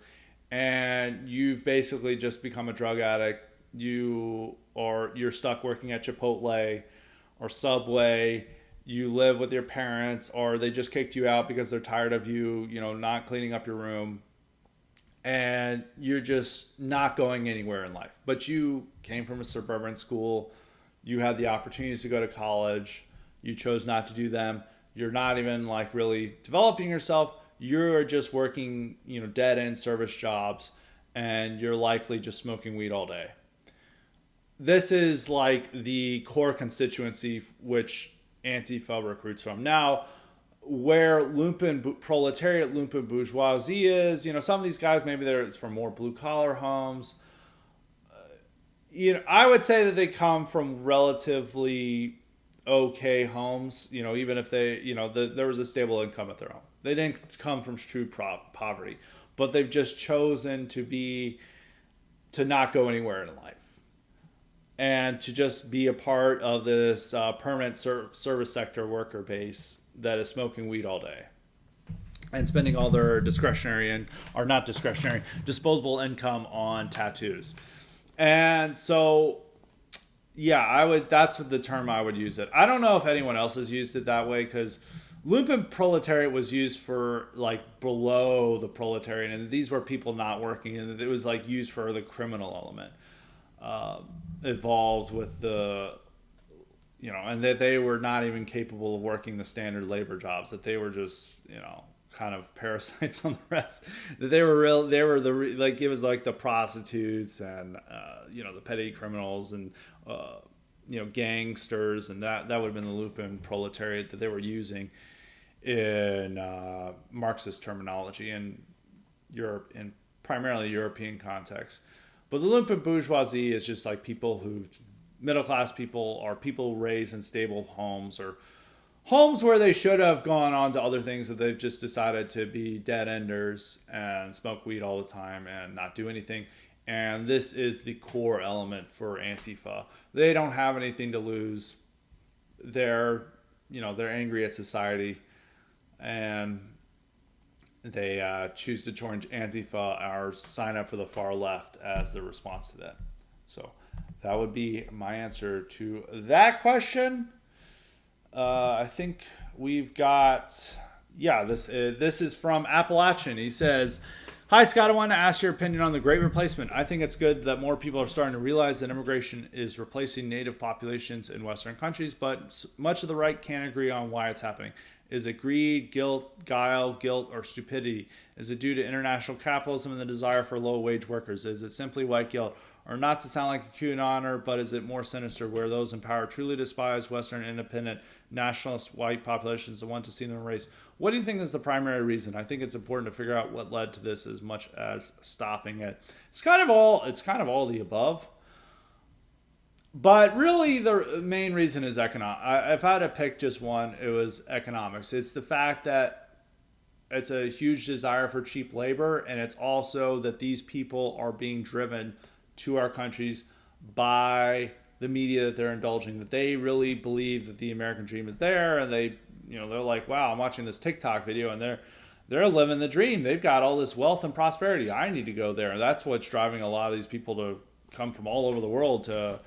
and you've basically just become a drug addict. You're stuck working at Chipotle or Subway. You live with your parents, or they just kicked you out because they're tired of you, not cleaning up your room, and you're just not going anywhere in life. But you came from a suburban school, you had the opportunities to go to college, you chose not to do them. You're not even like really developing yourself. You're just working, dead end service jobs, and you're likely just smoking weed all day. This is like the core constituency which Antifa recruits from. Now, where lumpen proletariat, lumpen bourgeoisie is, some of these guys, maybe it's from more blue collar homes. I would say that they come from relatively okay homes, even if they, there was a stable income at their own. They didn't come from true poverty, but they've just chosen to not go anywhere in life and to just be a part of this permanent service sector worker base that is smoking weed all day and spending all their disposable income on tattoos. And so, yeah, that's what the term I would use it. I don't know if anyone else has used it that way, because lumpen proletariat was used for like below the proletariat, and these were people not working, and it was like used for the criminal element involved with the, and that they were not even capable of working the standard labor jobs, that they were just, kind of parasites on the rest. That they were it was like the prostitutes and the petty criminals and gangsters, and that would have been the lumpen proletariat that they were using in Marxist terminology in Europe, in primarily European context. But the lumpen bourgeoisie is just like middle class people, or people raised in stable homes, or homes where they should have gone on to other things that they've just decided to be dead enders and smoke weed all the time and not do anything. And this is the core element for Antifa. They don't have anything to lose. They're angry at society, and they choose to join Antifa or sign up for the far left as the response to that. So that would be my answer to that question. I think we've got, this is from Appalachian. He says, "Hi Scott, I want to ask your opinion on the Great Replacement. I think it's good that more people are starting to realize that immigration is replacing native populations in Western countries, but much of the right can't agree on why it's happening. Is it greed, guile, guilt, or stupidity? Is it due to international capitalism and the desire for low-wage workers? Is it simply white guilt? Or, not to sound like a QAnoner, but is it more sinister, where those in power truly despise Western independent nationalist white populations and want to see them erased? What do you think is the primary reason? I think it's important to figure out what led to this as much as stopping it." It's kind of all the above. But really, the main reason is economic. If I had to pick just one, it was economics. It's the fact that it's a huge desire for cheap labor, and it's also that these people are being driven to our countries by the media that they're indulging. That they really believe that the American dream is there, and they're like, "Wow, I'm watching this TikTok video, and they're living the dream. They've got all this wealth and prosperity. I need to go there." And that's what's driving a lot of these people to come from all over the world to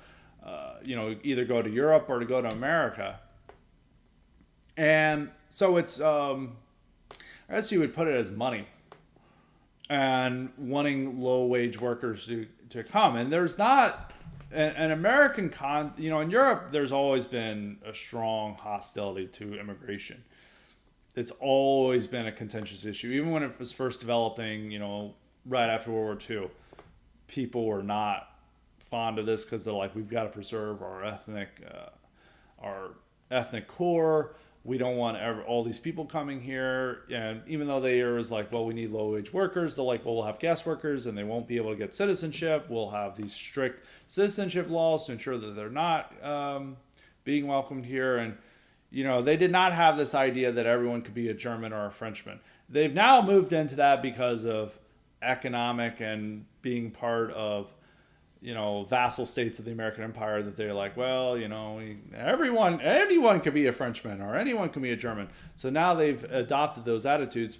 either go to Europe or to go to America. And so it's, I guess you would put it as money and wanting low wage workers to come. And there's not an American in Europe, there's always been a strong hostility to immigration. It's always been a contentious issue. Even when it was first developing, right after World War II, people were not fond of this because they're like, we've got to preserve our ethnic core. We don't want all these people coming here. And even though they was like, well, we need low wage workers, they're like, well, we'll have guest workers and they won't be able to get citizenship. We'll have these strict citizenship laws to ensure that they're not being welcomed here. And they did not have this idea that everyone could be a German or a Frenchman. They've now moved into that because of economic and being part of vassal states of the American Empire that they're like, well, anyone could be a Frenchman or anyone can be a German. So now they've adopted those attitudes.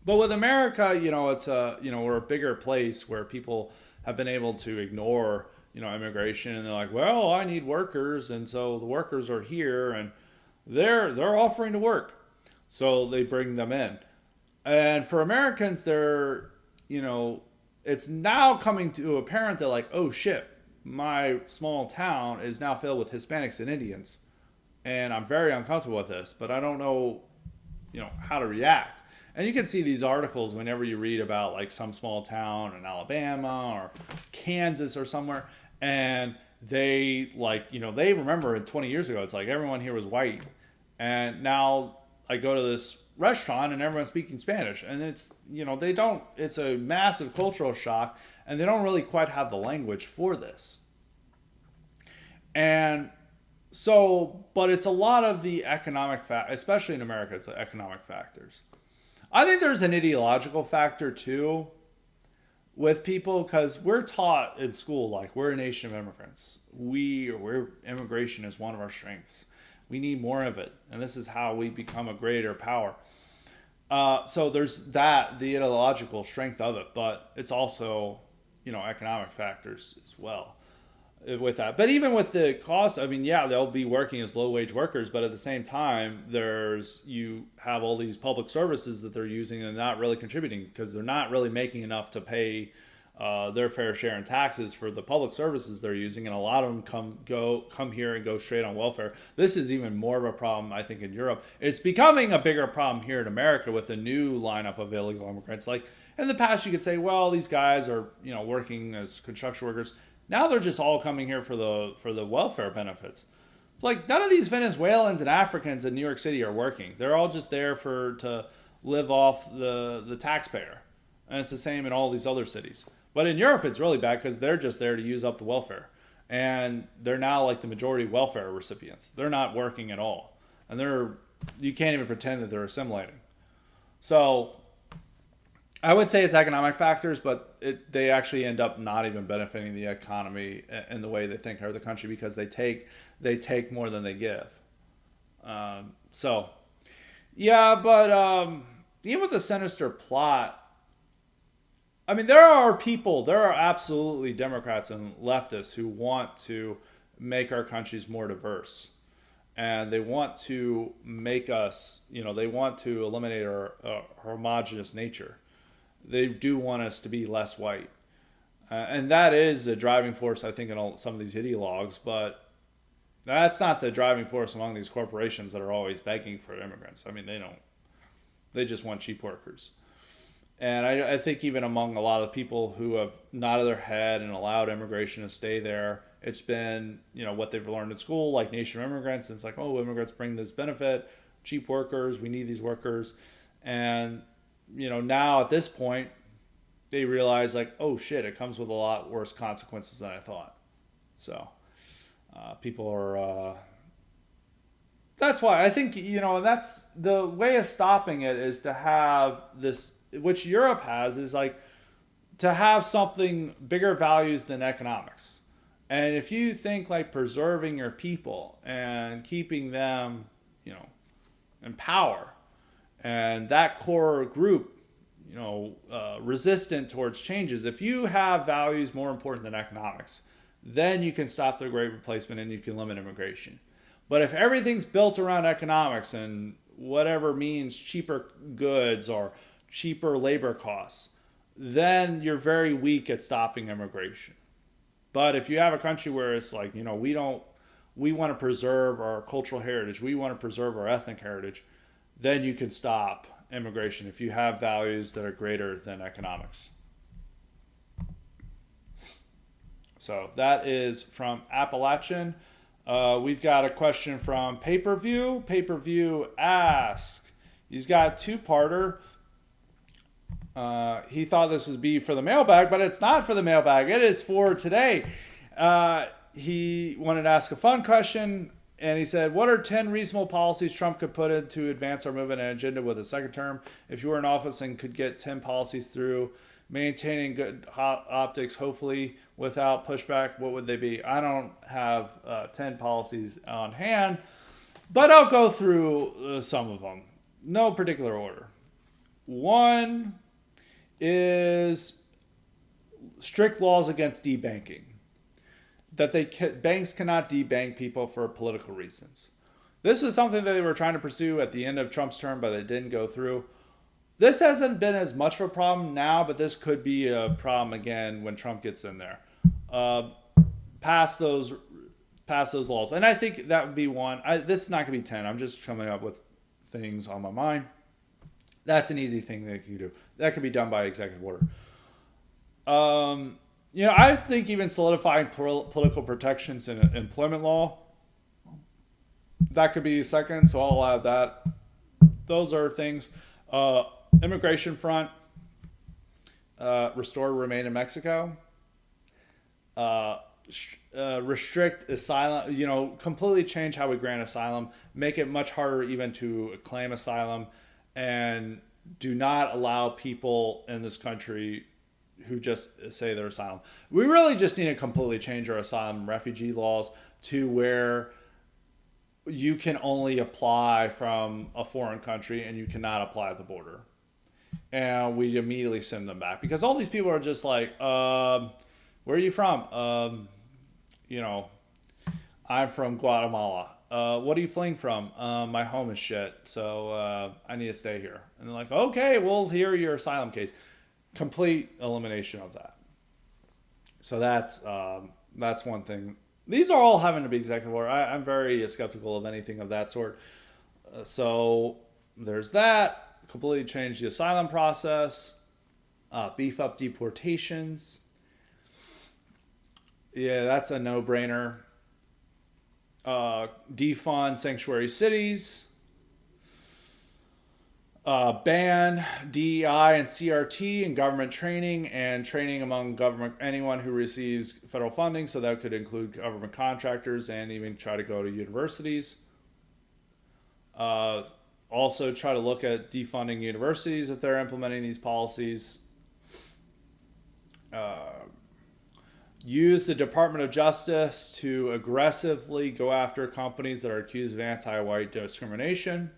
But with America, we're a bigger place where people have been able to ignore, immigration, and they're like, well, I need workers, and so the workers are here, and they're offering to work, so they bring them in. And for Americans, it's now coming to apparent that like, oh shit, my small town is now filled with Hispanics and Indians, and I'm very uncomfortable with this, but I don't know, how to react. And you can see these articles whenever you read about like some small town in Alabama or Kansas or somewhere, and they they remember 20 years ago, it's like everyone here was white, and now I go to this restaurant and everyone's speaking Spanish, and it's it's a massive cultural shock, and they don't really quite have the language for this. And so, but it's a lot of the economic especially in America, it's the economic factors. I think there's an ideological factor too with people, because we're taught in school like we're a nation of immigrants. We're immigration is one of our strengths. We need more of it, and this is how we become a greater power. So there's the ideological strength of it, but it's also economic factors as well with that. But even with the cost, I mean, yeah, they'll be working as low wage workers, but at the same time, you have all these public services that they're using and not really contributing, because they're not really making enough to pay their fair share in taxes for the public services they're using, and a lot of them come here and go straight on welfare. This is even more of a problem, I think, in Europe. It's becoming a bigger problem here in America with the new lineup of illegal immigrants. Like in the past, you could say, well, these guys are working as construction workers. Now they're just all coming here for the welfare benefits. It's like none of these Venezuelans and Africans in New York City are working. They're all just there to live off the taxpayer. And it's the same in all these other cities. But in Europe, it's really bad because they're just there to use up the welfare. And they're now like the majority welfare recipients. They're not working at all. And you can't even pretend that they're assimilating. So I would say it's economic factors, but they actually end up not even benefiting the economy in the way they think or the country, because they take more than they give. So, yeah, but even with the sinister plot, I mean, there are absolutely Democrats and leftists who want to make our countries more diverse. And they want to make us, they want to eliminate our homogenous nature. They do want us to be less white. And that is a driving force, I think, in some of these ideologues. But that's not the driving force among these corporations that are always begging for immigrants. I mean, they just want cheap workers. And I think even among a lot of people who have nodded their head and allowed immigration to stay there, it's been, what they've learned in school, like nation of immigrants. And it's like, oh, immigrants bring this benefit, cheap workers, we need these workers. And now at this point, they realize like, oh shit, it comes with a lot worse consequences than I thought. So people are, that's why I think, and that's the way of stopping it, is to have this, which Europe has, is like to have something bigger values than economics. And if you think like preserving your people and keeping them, in power, and that core group, resistant towards changes, if you have values more important than economics, then you can stop the Great Replacement and you can limit immigration. But if everything's built around economics and whatever means cheaper goods or cheaper labor costs, then you're very weak at stopping immigration. But if you have a country where it's like, we want to preserve our cultural heritage, we want to preserve our ethnic heritage, then you can stop immigration if you have values that are greater than economics. So that is from Appalachian. We've got a question from Pay-Per-View. Pay-Per-View asks, he's got a two-parter. He thought this would be for the mailbag, but it's not for the mailbag. It is for today. He wanted to ask a fun question, and he said, what are 10 reasonable policies Trump could put in to advance our movement and agenda with a second term? If you were in office and could get 10 policies through, maintaining good optics, hopefully without pushback. What would they be? I don't have 10 policies on hand, but I'll go through some of them. No particular order. One is strict laws against debanking. That banks cannot debank people for political reasons. This is something that they were trying to pursue at the end of Trump's term, but it didn't go through. This hasn't been as much of a problem now, but this could be a problem again when Trump gets in there. Pass those laws, and I think that would be one. This is not going to be 10. I'm just coming up with things on my mind. That's an easy thing that you can do. That could be done by executive order. I think even solidifying political protections in employment law, that could be second, so I'll add that. Those are things. Immigration front, restore remain in Mexico. Restrict asylum, completely change how we grant asylum, make it much harder even to claim asylum, and do not allow people in this country who just say they're asylum. We really just need to completely change our asylum and refugee laws to where you can only apply from a foreign country and you cannot apply at the border. And we immediately send them back because all these people are just like, where are you from? I'm from Guatemala. What are you fleeing from? My home is shit, so I need to stay here. And they're like, okay, we'll hear your asylum case. Complete elimination of that. So that's one thing. These are all having to be executive order. I'm very skeptical of anything of that sort. So there's that. Completely change the asylum process. Beef up deportations. Yeah, that's a no-brainer. Defund sanctuary cities. Ban DEI and CRT in government training and training among anyone who receives federal funding. So that could include government contractors and even try to go to universities. Also try to look at defunding universities if they're implementing these policies. Use the Department of Justice to aggressively go after companies that are accused of anti-white discrimination.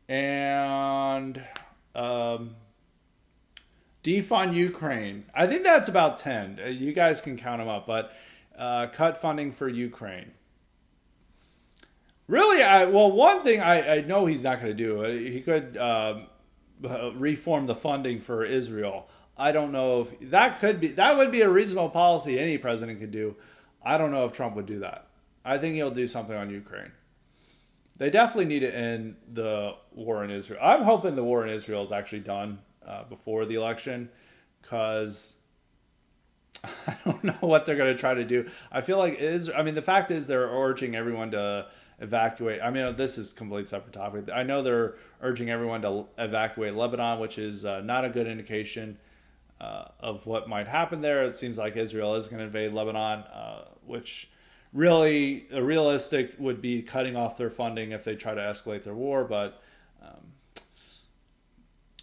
And defund Ukraine. I think that's about 10. You guys can count them up, but cut funding for Ukraine. Really, one thing I know he's not going to do. He could reform the funding for Israel. I don't know if that would be a reasonable policy any president could do. I don't know if Trump would do that. I think he'll do something on Ukraine. They definitely need to end the war in Israel. I'm hoping the war in Israel is actually done before the election because I don't know what they're going to try to do. I feel like the fact is they're urging everyone to evacuate. This is a complete separate topic. I know they're urging everyone to evacuate Lebanon, which is not a good indication of what might happen there. It seems like Israel is going to invade Lebanon, which really realistic would be cutting off their funding if they try to escalate their war. But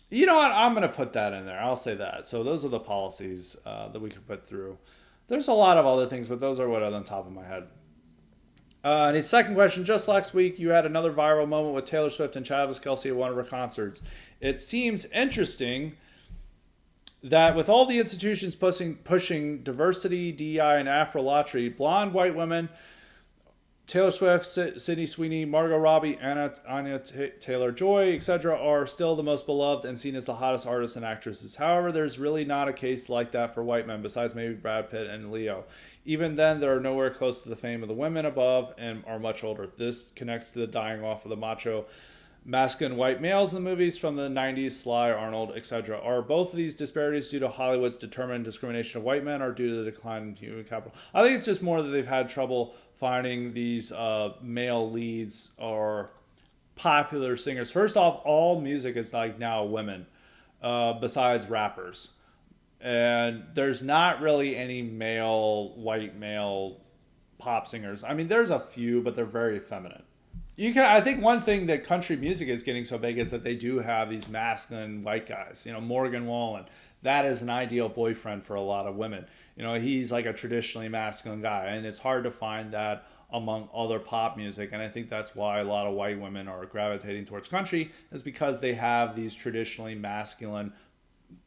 you know what? I'm going to put that in there. I'll say that. So those are the policies that we could put through. There's a lot of other things, but those are what are on top of my head. And his second question, just last week, you had another viral moment with Taylor Swift and Travis Kelce at one of her concerts. It seems interesting that with all the institutions pushing diversity, DEI, and Afrolatry, blonde white women, Taylor Swift, Sydney Sweeney, Margot Robbie, Anya Taylor-Joy, etc., are still the most beloved and seen as the hottest artists and actresses. However, there's really not a case like that for white men, besides maybe Brad Pitt and Leo. Even then, they're nowhere close to the fame of the women above and are much older. This connects to the dying off of the macho masculine white males in the movies from the 90s, Sly, Arnold, etc. Are both of these disparities due to Hollywood's determined discrimination of white men or due to the decline in human capital? I think it's just more that they've had trouble finding these male leads or popular singers. First off, all music is like now women, besides rappers. And there's not really any white male pop singers. There's a few, but they're very feminine. You can. I think one thing that country music is getting so big is that they do have these masculine white guys. Morgan Wallen. That is an ideal boyfriend for a lot of women. He's like a traditionally masculine guy, and it's hard to find that among other pop music. And I think that's why a lot of white women are gravitating towards country, is because they have these traditionally masculine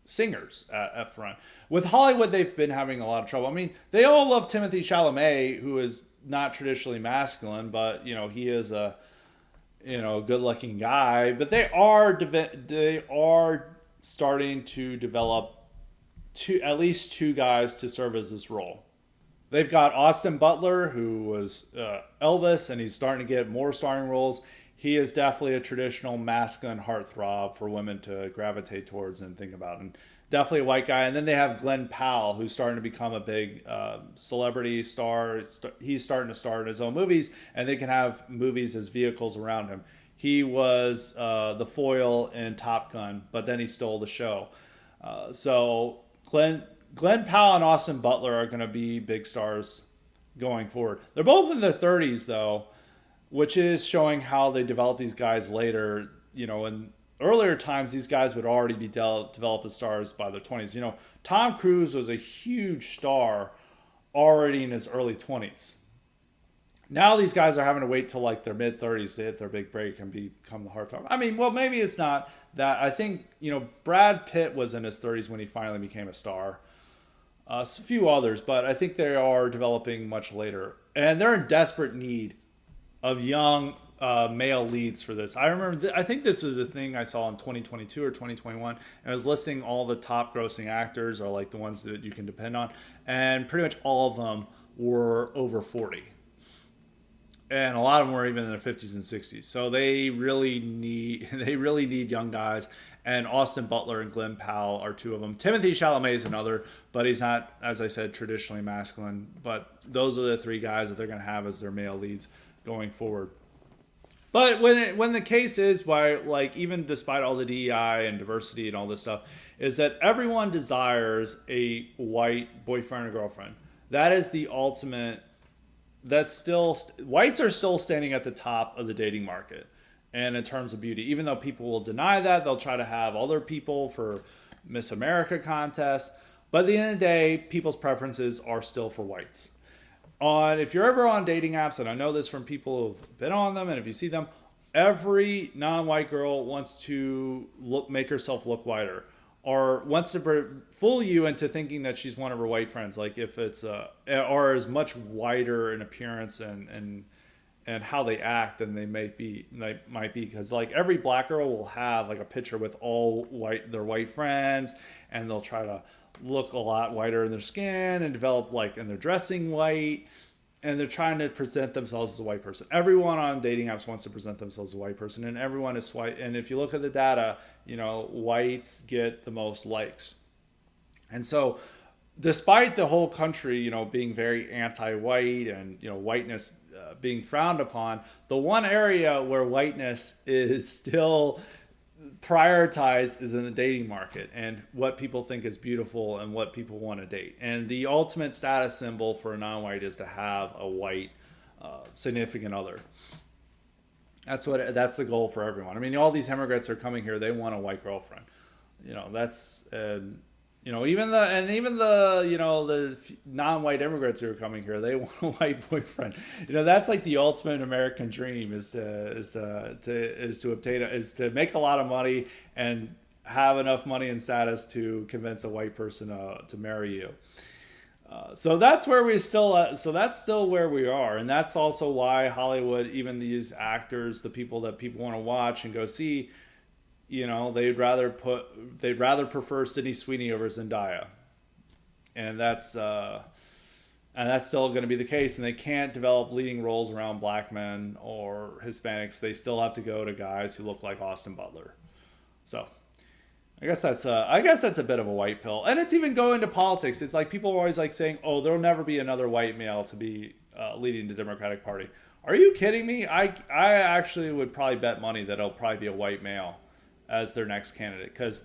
singers at front. With Hollywood, they've been having a lot of trouble. I mean, they all love Timothy Chalamet, who is not traditionally masculine, but he is a good-looking guy. But they are starting to develop at least two guys to serve as this role. They've got Austin Butler, who was Elvis, and he's starting to get more starring roles. He is definitely a traditional masculine heartthrob for women to gravitate towards and think about, and definitely a white guy. And then they have Glenn Powell, who's starting to become a big celebrity star. He's starting to star in his own movies, and they can have movies as vehicles around him. He was the foil in Top Gun, but then he stole the show. So Glenn Powell and Austin Butler are going to be big stars going forward. They're both in their 30s, though, which is showing how they develop these guys later. In earlier times, these guys would already be developed as stars by their 20s. Tom Cruise was a huge star already in his early 20s. Now these guys are having to wait till like their mid 30s to hit their big break and become the heartthrob. I mean, well, maybe it's not that. I think, Brad Pitt was in his 30s when he finally became a star. A few others, but I think they are developing much later. And they're in desperate need of young male leads for this. I remember, I think this was a thing I saw in 2022 or 2021, and I was listing all the top grossing actors, or like the ones that you can depend on, and pretty much all of them were over 40. And a lot of them were even in their 50s and 60s. So they really need young guys. And Austin Butler and Glenn Powell are two of them. Timothy Chalamet is another, but he's not, as I said, traditionally masculine. But those are the three guys that they're going to have as their male leads going forward. But when the case is, why, like, even despite all the DEI and diversity and all this stuff, is that everyone desires a white boyfriend or girlfriend. That is the ultimate. That's still, whites are still standing at the top of the dating market. And in terms of beauty, even though people will deny that, they'll try to have other people for Miss America contests. But at the end of the day, people's preferences are still for whites. If you're ever on dating apps, and I know this from people who've been on them, and if you see them, every non-white girl wants to make herself look whiter, or wants to fool you into thinking that she's one of her white friends. Like if it's or is much whiter in appearance and how they act than they might be, because like every black girl will have like a picture with all their white friends, and they'll try to look a lot whiter in their skin and develop and they're dressing white, and they're trying to present themselves as a white person. Everyone on dating apps wants to present themselves as a white person, and everyone is white. And if you look at the data, whites get the most likes. And so despite the whole country, being very anti-white and, whiteness being frowned upon, the one area where whiteness is still prioritized is in the dating market, and what people think is beautiful and what people want to date. And the ultimate status symbol for a non-white is to have a white significant other. That's the goal for everyone. I mean, all these immigrants are coming here; they want a white girlfriend. That's even the non-white immigrants who are coming here, they want a white boyfriend. That's like the ultimate American dream is to make a lot of money and have enough money and status to convince a white person to marry you. So that's where we still at. So that's still where we are, and that's also why Hollywood, even these actors, the people that people want to watch and go see, they'd rather prefer Sydney Sweeney over Zendaya, and that's still going to be the case. And they can't develop leading roles around black men or Hispanics. They still have to go to guys who look like Austin Butler. So I guess that's a bit of a white pill, and it's even going to politics. It's like people are always like saying, "Oh, there'll never be another white male to be leading the Democratic Party." Are you kidding me? I actually would probably bet money that it'll probably be a white male as their next candidate, because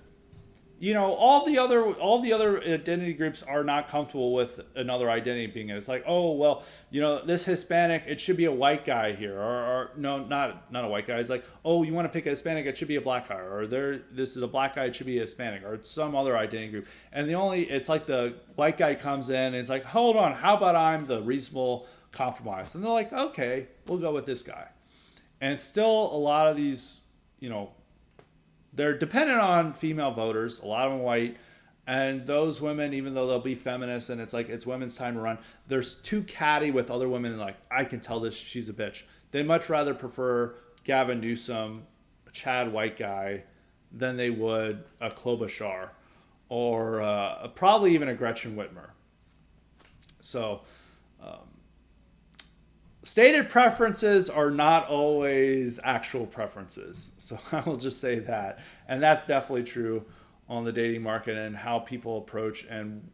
all the other identity groups are not comfortable with another identity being it. It's like, oh well, this Hispanic, it should be a white guy here, or no, not a white guy. It's like, oh, you want to pick a Hispanic, it should be a black guy, or this is a black guy, it should be a Hispanic, or some other identity group. And it's like the white guy comes in and it's like, hold on, how about I'm the reasonable compromise? And they're like, okay, we'll go with this guy. And still, a lot of these, they're dependent on female voters, a lot of them white, and those women, even though they'll be feminists and it's like it's women's time to run, they're too catty with other women. Like, I can tell this she's a bitch. They much rather prefer Gavin Newsom, a Chad white guy, than they would a Klobuchar or probably even a Gretchen Whitmer. So stated preferences are not always actual preferences. So I will just say that. And that's definitely true on the dating market and how people approach and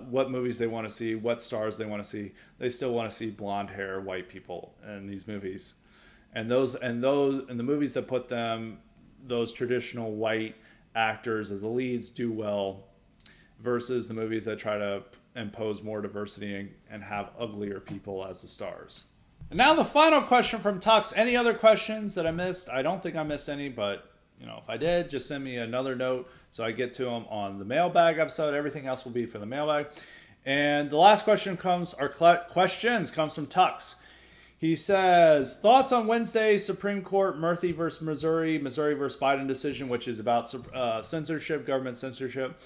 what movies they want to see, what stars they want to see. They still want to see blonde hair white people in these movies. And the movies that put those traditional white actors as the leads do well versus the movies that try to impose more diversity and have uglier people as the stars. And now the final question from Tux. Any other questions that I missed? I don't think I missed any, but if I did, just send me another note so I get to them on the mailbag episode. Everything else will be for the mailbag. And the last question comes from Tux. He says, thoughts on Wednesday's Supreme Court Murphy versus Missouri versus Biden decision, which is about censorship, government censorship.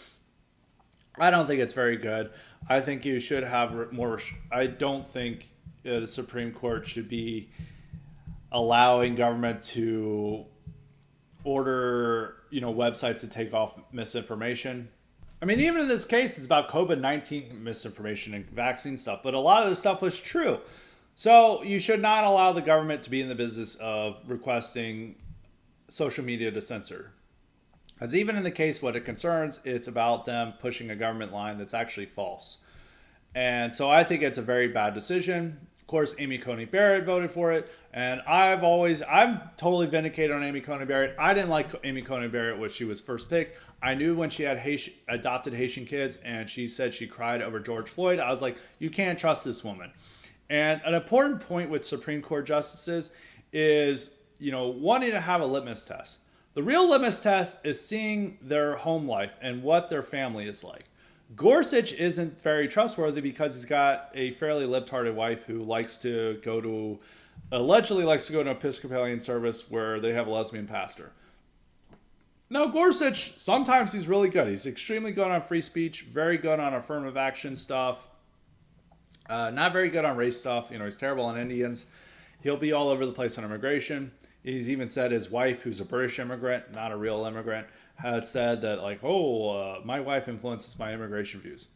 I don't think it's very good. I think you should have more. I don't think the Supreme Court should be allowing government to order, websites to take off misinformation. I mean, even in this case, it's about COVID-19 misinformation and vaccine stuff, but a lot of this stuff was true. So you should not allow the government to be in the business of requesting social media to censor. Because even in the case what it concerns, it's about them pushing a government line that's actually false. And so I think it's a very bad decision. Of course, Amy Coney Barrett voted for it. And I'm totally vindicated on Amy Coney Barrett. I didn't like Amy Coney Barrett when she was first picked. I knew when she had adopted Haitian kids and she said she cried over George Floyd. I was like, you can't trust this woman. And an important point with Supreme Court justices is, wanting to have a litmus test. The real litmus test is seeing their home life and what their family is like. Gorsuch isn't very trustworthy because he's got a fairly libtarded wife who allegedly likes to go to an Episcopalian service where they have a lesbian pastor. Now, Gorsuch, sometimes he's really good. He's extremely good on free speech, very good on affirmative action stuff. Not very good on race stuff. He's terrible on Indians. He'll be all over the place on immigration. He's even said his wife, who's a British immigrant, not a real immigrant, has said that my wife influences my immigration views.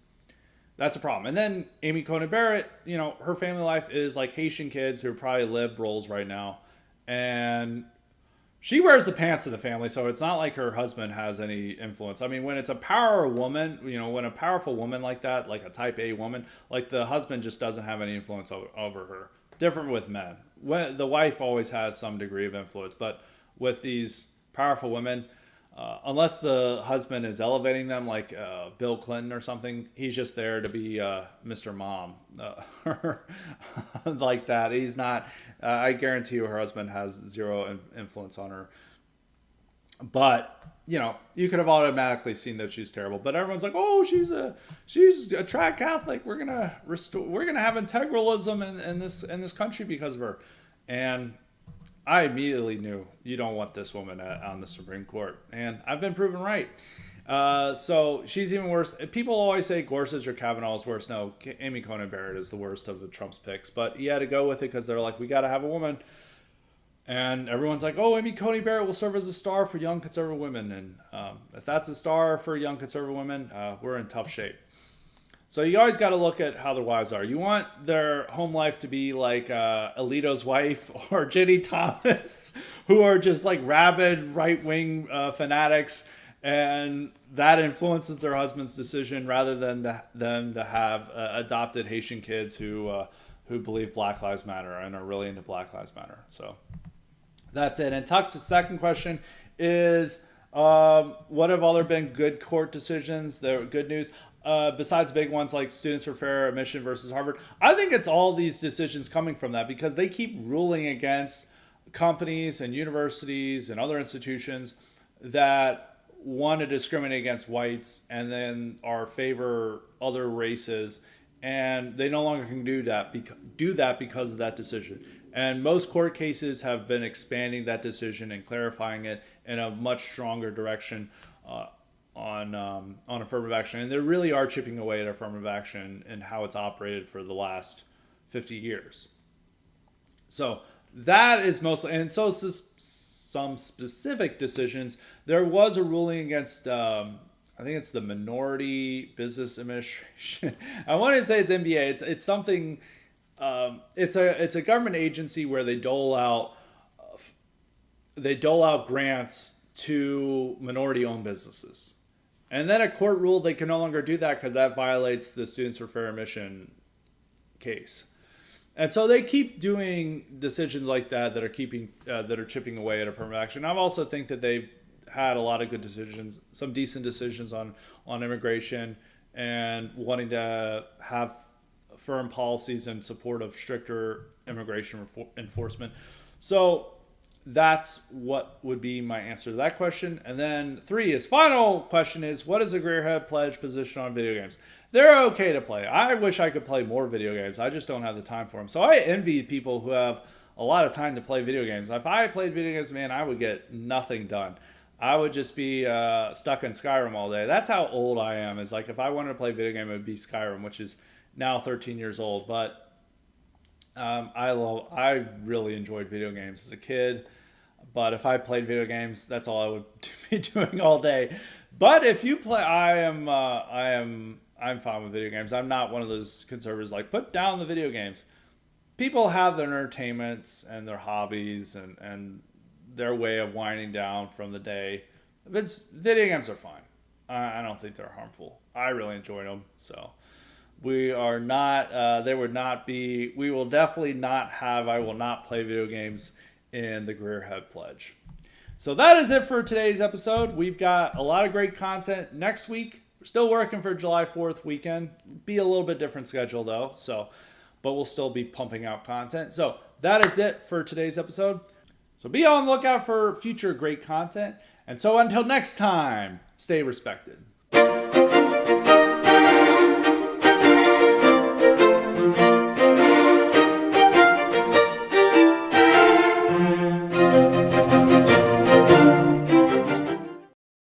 That's a problem. And then Amy Coney Barrett, her family life is like Haitian kids who are probably liberals right now. And she wears the pants of the family, so it's not like her husband has any influence. I mean, when it's a powerful woman like that, like a type A woman, like the husband just doesn't have any influence over her. Different with men. The wife always has some degree of influence, but with these powerful women, unless the husband is elevating them like Bill Clinton or something, he's just there to be Mr. Mom. Like that. He's not, I guarantee you her husband has zero influence on her. But, you could have automatically seen that she's terrible. But everyone's like, oh, she's a trad Catholic. We're gonna have integralism in this country because of her. And I immediately knew you don't want this woman on the Supreme Court. And I've been proven right. So she's even worse. People always say Gorsuch or Kavanaugh is worse. No, Amy Coney Barrett is the worst of the Trump's picks. But he had to go with it because they're like, we got to have a woman. And everyone's like, oh, Amy Coney Barrett will serve as a star for young conservative women. And if that's a star for young conservative women, we're in tough shape. So you always got to look at how their wives are. You want their home life to be like Alito's wife or Ginny Thomas, who are just like rabid right-wing fanatics, and that influences their husband's decision rather than them to have adopted Haitian kids who believe Black Lives Matter and are really into Black Lives Matter. So that's it. And Tux's second question is, What have other been good court decisions? They're good news. Besides big ones like Students for Fair Admission versus Harvard, I think it's all these decisions coming from that because they keep ruling against companies and universities and other institutions that want to discriminate against whites and then are favor other races, and they no longer can do that because of that decision. And most court cases have been expanding that decision and clarifying it in a much stronger direction on affirmative action. And they really are chipping away at affirmative action and how it's operated for the last 50 years. So that is mostly, and so is this, some specific decisions. There was a ruling against, I think it's the Minority Business Administration. I want to say it's MBA. It's something. It's a government agency where they dole out grants to minority-owned businesses, and then a court ruled they can no longer do that because that violates the Students for Fair Admission case. And so they keep doing decisions like that that are chipping away at affirmative action. I also think that they've had a lot of good decisions, some decent decisions on immigration and wanting to have firm policies in support of stricter immigration enforcement. So that's what would be my answer to that question. And then 3 is final question is, what is the Greer Head Pledge position on video games? They're okay to play. I wish I could play more video games. I just don't have the time for them. So I envy people who have a lot of time to play video games. If I played video games, man, I would get nothing done. I would just be stuck in Skyrim all day. That's how old I am. Is like if I wanted to play video game, it would be Skyrim, which is now 13 years old. But I really enjoyed video games as a kid. But if I played video games, that's all I would be doing all day. But if you play, I'm fine with video games. I'm not one of those conservatives like put down the video games. People have their entertainments and their hobbies and their way of winding down from the day. Video games are fine. I don't think they're harmful. I really enjoy them. So we are not, there would not be, we will definitely not have, I will not play video games in the Greer Head Pledge. So that is it for today's episode. We've got a lot of great content next week. We're still working for July 4th weekend. Be a little bit different schedule though. But we'll still be pumping out content. So that is it for today's episode. So be on the lookout for future great content. And so until next time, stay respected.